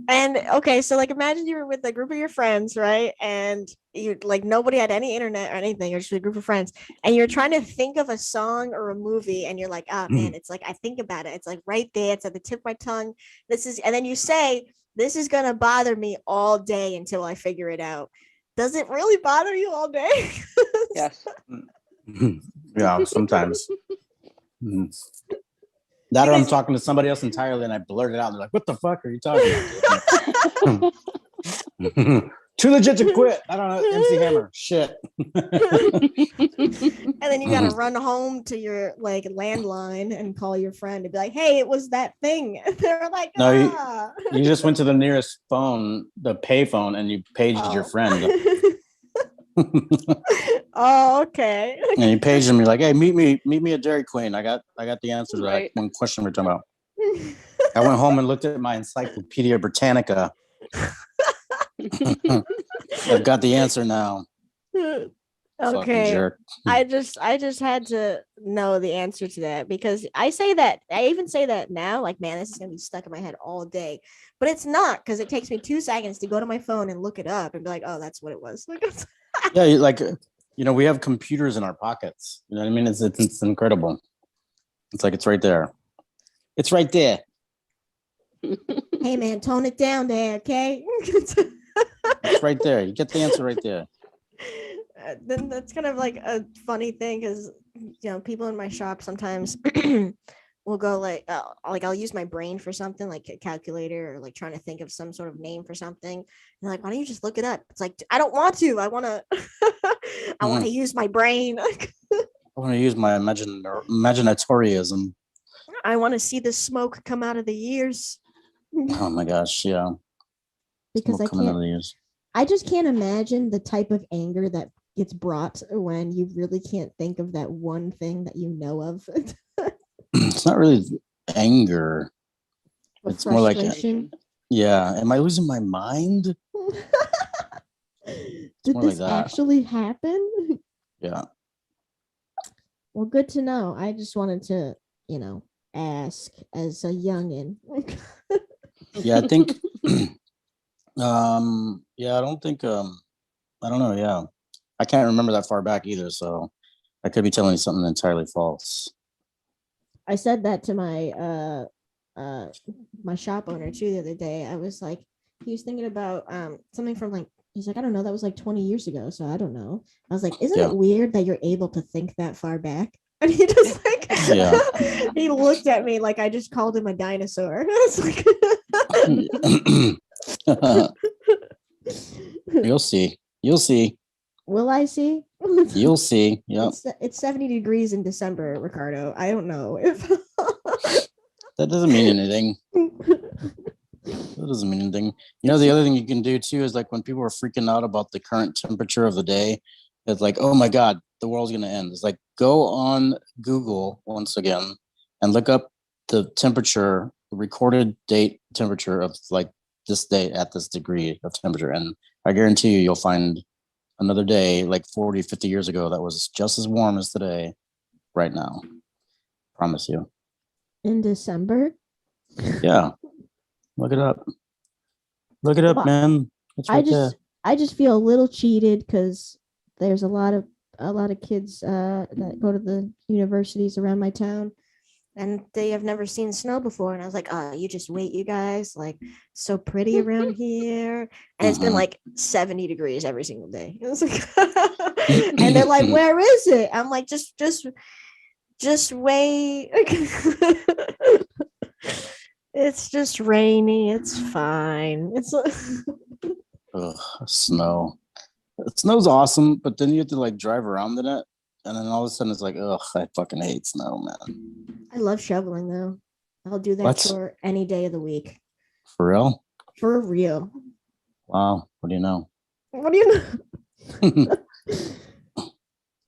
And okay, so like imagine you were with a group of your friends, right? And you like nobody had any internet or anything, you're just a group of friends, and you're trying to think of a song or a movie, and you're like, oh man, it's like I think about it, it's like right there, it's at the tip of my tongue. And then you say, this is gonna bother me all day until I figure it out. Does it really bother you all day?
Yes.
Yeah, sometimes. That or I'm
Because-
talking to somebody else entirely and I blurt it out. And they're like, what the fuck are you talking about? Too legit to quit. I don't know. MC Hammer. Shit.
And then you gotta run home to your like landline and call your friend and be like, "Hey, it was that thing." And they're like,
No,
"Ah."
You just went to the nearest phone, the pay phone, and you paged your friend.
Oh, okay.
And you paged him. You're like, "Hey, meet me at Dairy Queen. I got the answer to
Right.
that one question we're talking about." I went home and looked at my Encyclopedia Britannica. I've got the answer now. Fucking
Okay.
jerk.
I just had to know the answer to that because I even say that now, like, man, this is gonna be stuck in my head all day. But it's not, because it takes me 2 seconds to go to my phone and look it up and be like, oh, that's what it was.
Yeah, we have computers in our pockets. You know what I mean? It's incredible. It's like it's right there. It's right there.
Hey man, tone it down there, okay?
It's right there. You get the answer right there.
Then that's kind of like a funny thing because people in my shop sometimes will go like I'll use my brain for something like a calculator or like trying to think of some sort of name for something. And like, why don't you just look it up? It's like, I don't want to. I want to. I want to use my brain.
I want to use my imaginatoriism.
I want to see the smoke come out of the ears.
Oh my gosh, yeah.
Because I just can't imagine the type of anger that gets brought when you really can't think of that one thing that you know of.
It's not really anger. It's more like, yeah. Am I losing my mind?
Did this actually happen?
Yeah.
Well, good to know. I just wanted to, ask as a youngin.
Yeah, I think. Yeah, I don't think. I don't know. Yeah, I can't remember that far back either. So I could be telling you something entirely false.
I said that to my shop owner too the other day. I was like, he was thinking about something from like, he's like, I don't know, that was like 20 years ago, so I don't know. I was like, isn't it weird that you're able to think that far back? And he just like, he looked at me like I just called him a dinosaur. I was like,
You'll see. You'll see.
Will I see?
You'll see. Yep.
It's 70 degrees in December, Ricardo. I don't know if
that doesn't mean anything. That doesn't mean anything. The other thing you can do too is like when people are freaking out about the current temperature of the day, it's like, oh my God, the world's gonna end. It's like, go on Google once again and look up the temperature, the recorded date temperature of like this day at this degree of temperature. And I guarantee you'll find another day like 40, 50 years ago that was just as warm as today right now. Promise you.
In December?
Yeah. Look it up. Look it up, man. It's right
I just feel a little cheated because there's a lot of kids that go to the universities around my town and they have never seen snow before. And I was like, oh, you just wait, you guys, like so pretty around here. And it's been like 70 degrees every single day. It was like, and they're like, where is it? I'm like, just wait. It's just rainy. It's fine. It's
snow. Snow's awesome, but then you have to like drive around in it. And then all of a sudden it's like, ugh, I fucking hate snow, man.
I love shoveling though. I'll do that for any day of the week.
For real?
For real.
Wow. What do you know?
What do you know?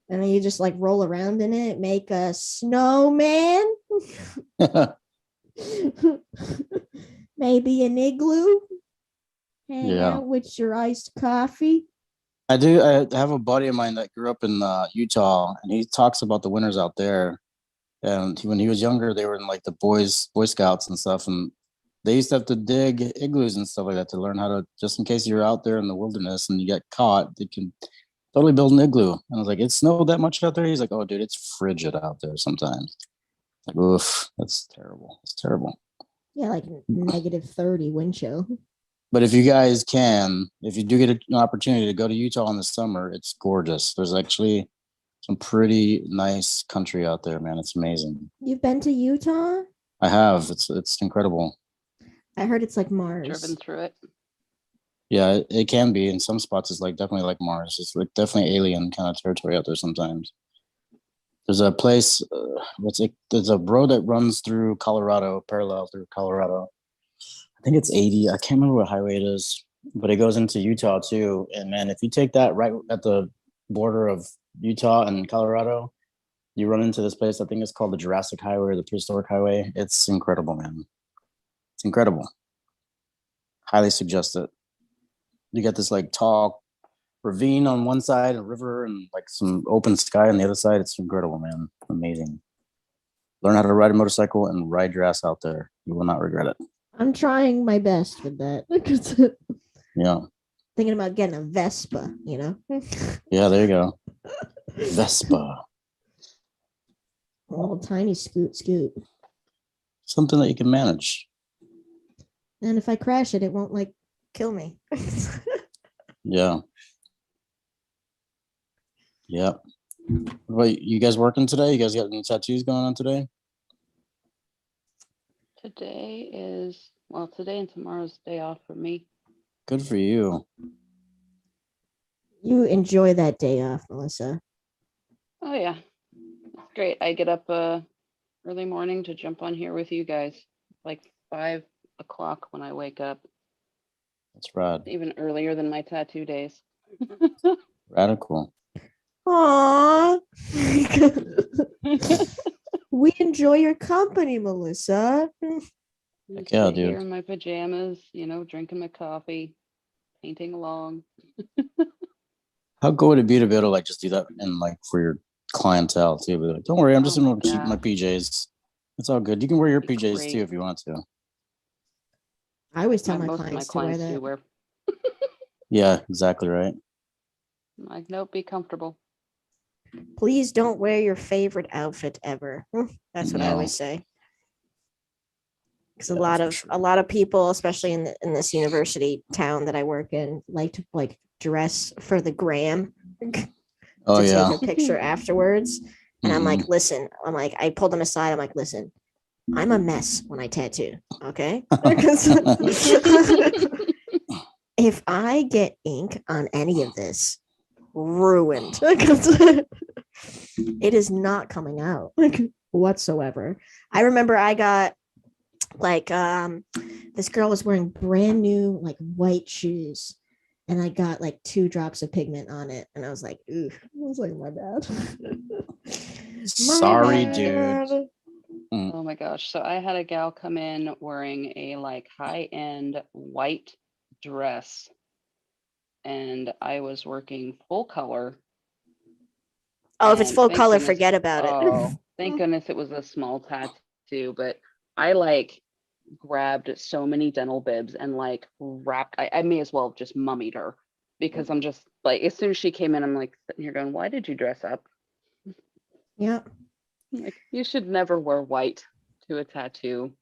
And then you just like roll around in it, make a snowman. Maybe an igloo. Hang out with your iced coffee.
I do. I have a buddy of mine that grew up in Utah, and he talks about the winters out there. And when he was younger, they were in like the Boy Scouts and stuff, and they used to have to dig igloos and stuff like that to learn how to, just in case you're out there in the wilderness and you get caught, they can totally build an igloo. And I was like, it snowed that much out there? He's like, oh, dude, it's frigid out there sometimes. Like, oof, that's terrible. It's terrible.
Yeah, like -30 wind chill.
But if you guys if you do get an opportunity to go to Utah in the summer, it's gorgeous. There's actually some pretty nice country out there, man. It's amazing.
You've been to Utah?
I have. It's incredible.
I heard it's like Mars.
Driven through it.
Yeah, it can be. In some spots, it's like definitely like Mars. It's like definitely alien kind of territory out there sometimes. There's a place, there's a road that runs through Colorado, parallel through Colorado. I think it's 80. I can't remember what highway it is, but it goes into Utah too. And man, if you take that right at the border of Utah and Colorado, you run into this place. I think it's called the Jurassic Highway or the Prehistoric Highway. It's incredible, man. It's incredible. Highly suggest it. You get this like tall ravine on one side, a river, and like some open sky on the other side. It's incredible, man. Amazing. Learn how to ride a motorcycle and ride your ass out there. You will not regret it.
I'm trying my best with that.
Yeah.
Thinking about getting a Vespa, you know?
Yeah, there you go. Vespa.
A little tiny scoot.
Something that you can manage.
And if I crash it, it won't like kill me.
Yeah. Yeah. What, you guys working today? You guys got any tattoos going on today?
Today and tomorrow's day off for me.
Good for you.
You enjoy that day off, Melissa.
Oh yeah, it's great. I get up early morning to jump on here with you guys, like 5 o'clock when I wake up.
That's rad.
Even earlier than my tattoo days.
Radical.
Aww. We enjoy your company, Melissa.
Just
yeah,
sit here
dude.
in my pajamas, drinking my coffee, painting along.
How good would it be to be able to like just do that and like for your clientele too? Be like, don't worry, I'm just
Oh my
gonna keep my
God.
PJs. It's all good. You can wear your
Be
PJs
great.
too if you want to.
I always tell my
Most of my
clients to wear
clients
that.
do wear.
Yeah, exactly right.
I'm like, nope, be comfortable.
Please don't wear your favorite outfit ever. That's what I
No.
always say. Because
Yeah, for sure.
a lot of people, especially in this university town that I work in, like to like dress for the gram
Oh
to
yeah.
take a picture afterwards. And I'm
Mhm.
like, listen, I pulled them aside. I'm like, listen, I'm a mess when I tattoo. Okay. If I get ink on any of this, ruined. It is not coming out whatsoever. I remember I got like this girl was wearing brand new like white shoes, and I got like 2 drops of pigment on it, and I was like, ooh, I was like, my bad.
Sorry,
bad.
dude.
Oh my gosh. So I had a gal come in wearing a like high-end white dress, and I was working full color.
Oh, if it's
And
full
thank
color,
goodness-
forget about it.
Oh, thank goodness it was a small tattoo, but I like grabbed so many dental bibs and like wrapped, I may as well have just mummied her, because I'm just like, as soon as she came in, I'm like sitting here going, why did you dress up?
Yeah.
Like, you should never wear white to a tattoo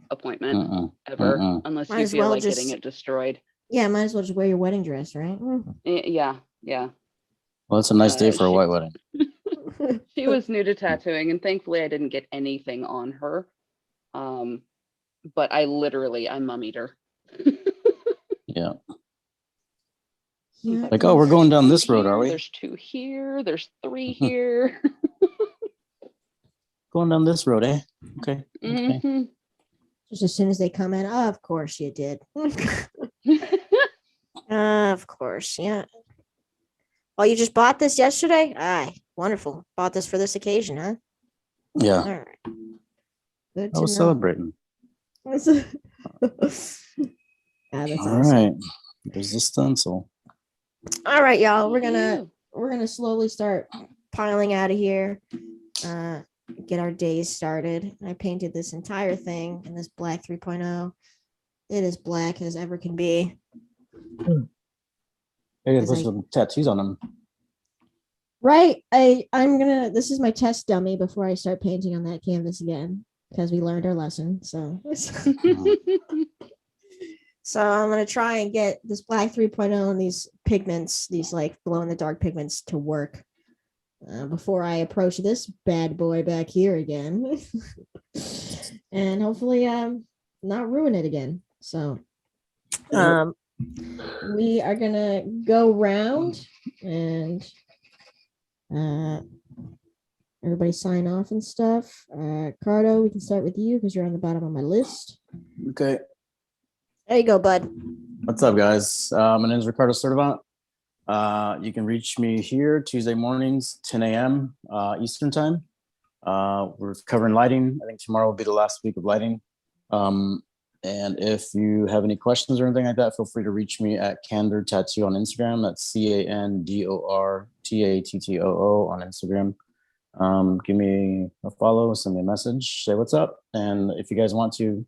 appointment
Mm-mm.
ever,
Mm-mm.
unless
Might
you
as
feel
well
like
just-
getting it destroyed.
Yeah, might as well just wear your wedding dress, right?
Yeah.
Well, it's a nice day for a
she-
white wedding.
She was new to tattooing, and thankfully I didn't get anything on her. But I mummied her.
Yeah.
Yeah.
Like, oh, we're going down
There's
this road,
here,
are we?
There's 2 here, there's 3 here.
Going down this road, eh? Okay. Okay.
Mhm.
Just as soon as they come in, oh, of course you did. Of course, yeah. Oh, you just bought this yesterday? Aye, wonderful. Bought this for this occasion, huh?
Yeah.
All right. Good
I
to
was
know.
celebrating.
That's
All
awesome.
right. There's the stencil.
All right, y'all. We're
Ew.
gonna slowly start piling out of here. Get our days started. I painted this entire thing in this black 3.0. It is black as ever can be.
I gotta
As
put
I-
some tattoos on them.
Right. This is my test dummy before I start painting on that canvas again, because we learned our lesson. So so I'm gonna try and get this black 3.0 and these pigments, these like glow in the dark pigments, to work before I approach this bad boy back here again. and hopefully not ruin it again. So we are gonna go round and everybody sign off and stuff. Cardo, we can start with you because you're on the bottom of my list.
Okay.
There you go, bud.
What's up, guys? My name is Ricardo Servant. You can reach me here Tuesday mornings, 10 a.m. Eastern time. We're covering lighting. I think tomorrow will be the last week of lighting. And if you have any questions or anything like that, feel free to reach me at Candor Tattoo on Instagram. That's CANDORTATTOO on Instagram. Give me a follow, send me a message, say what's up. And if you guys want to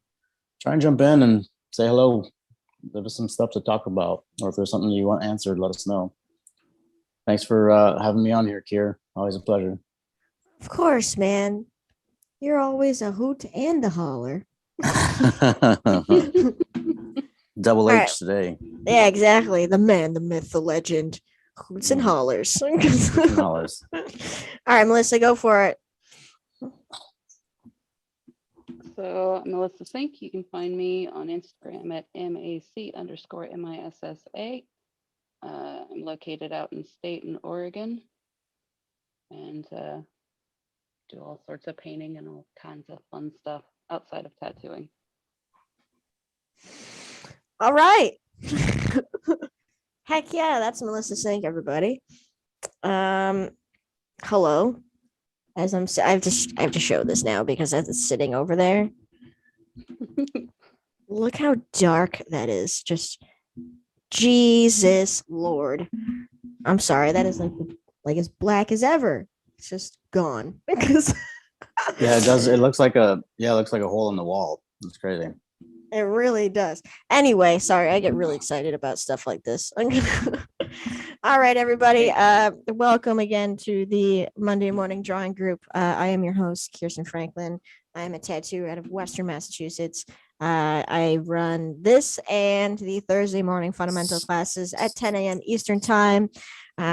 try and jump in and say hello, give us some stuff to talk about, or if there's something you want answered, let us know. Thanks for having me on here, Kier. Always a pleasure.
Of course, man. You're always a hoot and a holler.
Double
All
H
right.
today.
Yeah, exactly. The man, the myth, the legend. Hoots and hollers.
Hollers.
All right, Melissa, go for it.
So Melissa Sink, you can find me on Instagram at MAC_MISSA. I'm located out in state in Oregon and do all sorts of painting and all kinds of fun stuff outside of tattooing.
All right. Heck yeah, that's Melissa Sink, everybody. Hello. As I have to show this now because it's sitting over there. Look how dark that is. Just Jesus Lord. I'm sorry, that is like as black as ever. It's just gone because
Yeah, it does. It looks like a hole in the wall. It's crazy.
it really does. Anyway, sorry, I get really excited about stuff like this. All right, everybody. Welcome again to the Monday Morning Drawing Group. I am your host, Kirsten Franklin. I am a tattooer out of Western Massachusetts. I run this and the Thursday morning fundamental classes at 10 a.m. Eastern time.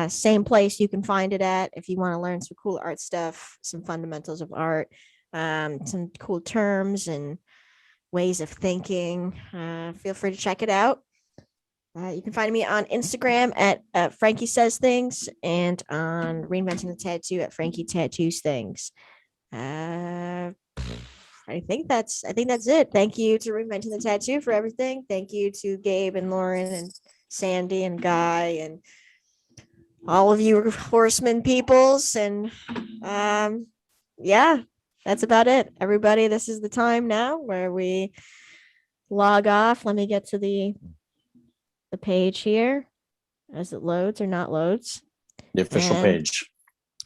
Same place you can find it at if you want to learn some cool art stuff, some fundamentals of art, some cool terms and ways of thinking. Feel free to check it out. You can find me on Instagram at Frankie Says Things and on Reinventing the Tattoo at Frankie Tattoos Things. I think that's it. Thank you to Reinventing the Tattoo for everything. Thank you to Gabe and Lauren and Sandy and Guy and all of you horseman peoples. And yeah, that's about it. Everybody, this is the time now where we log off. Let me get to the page here as it loads or not loads.
The official page.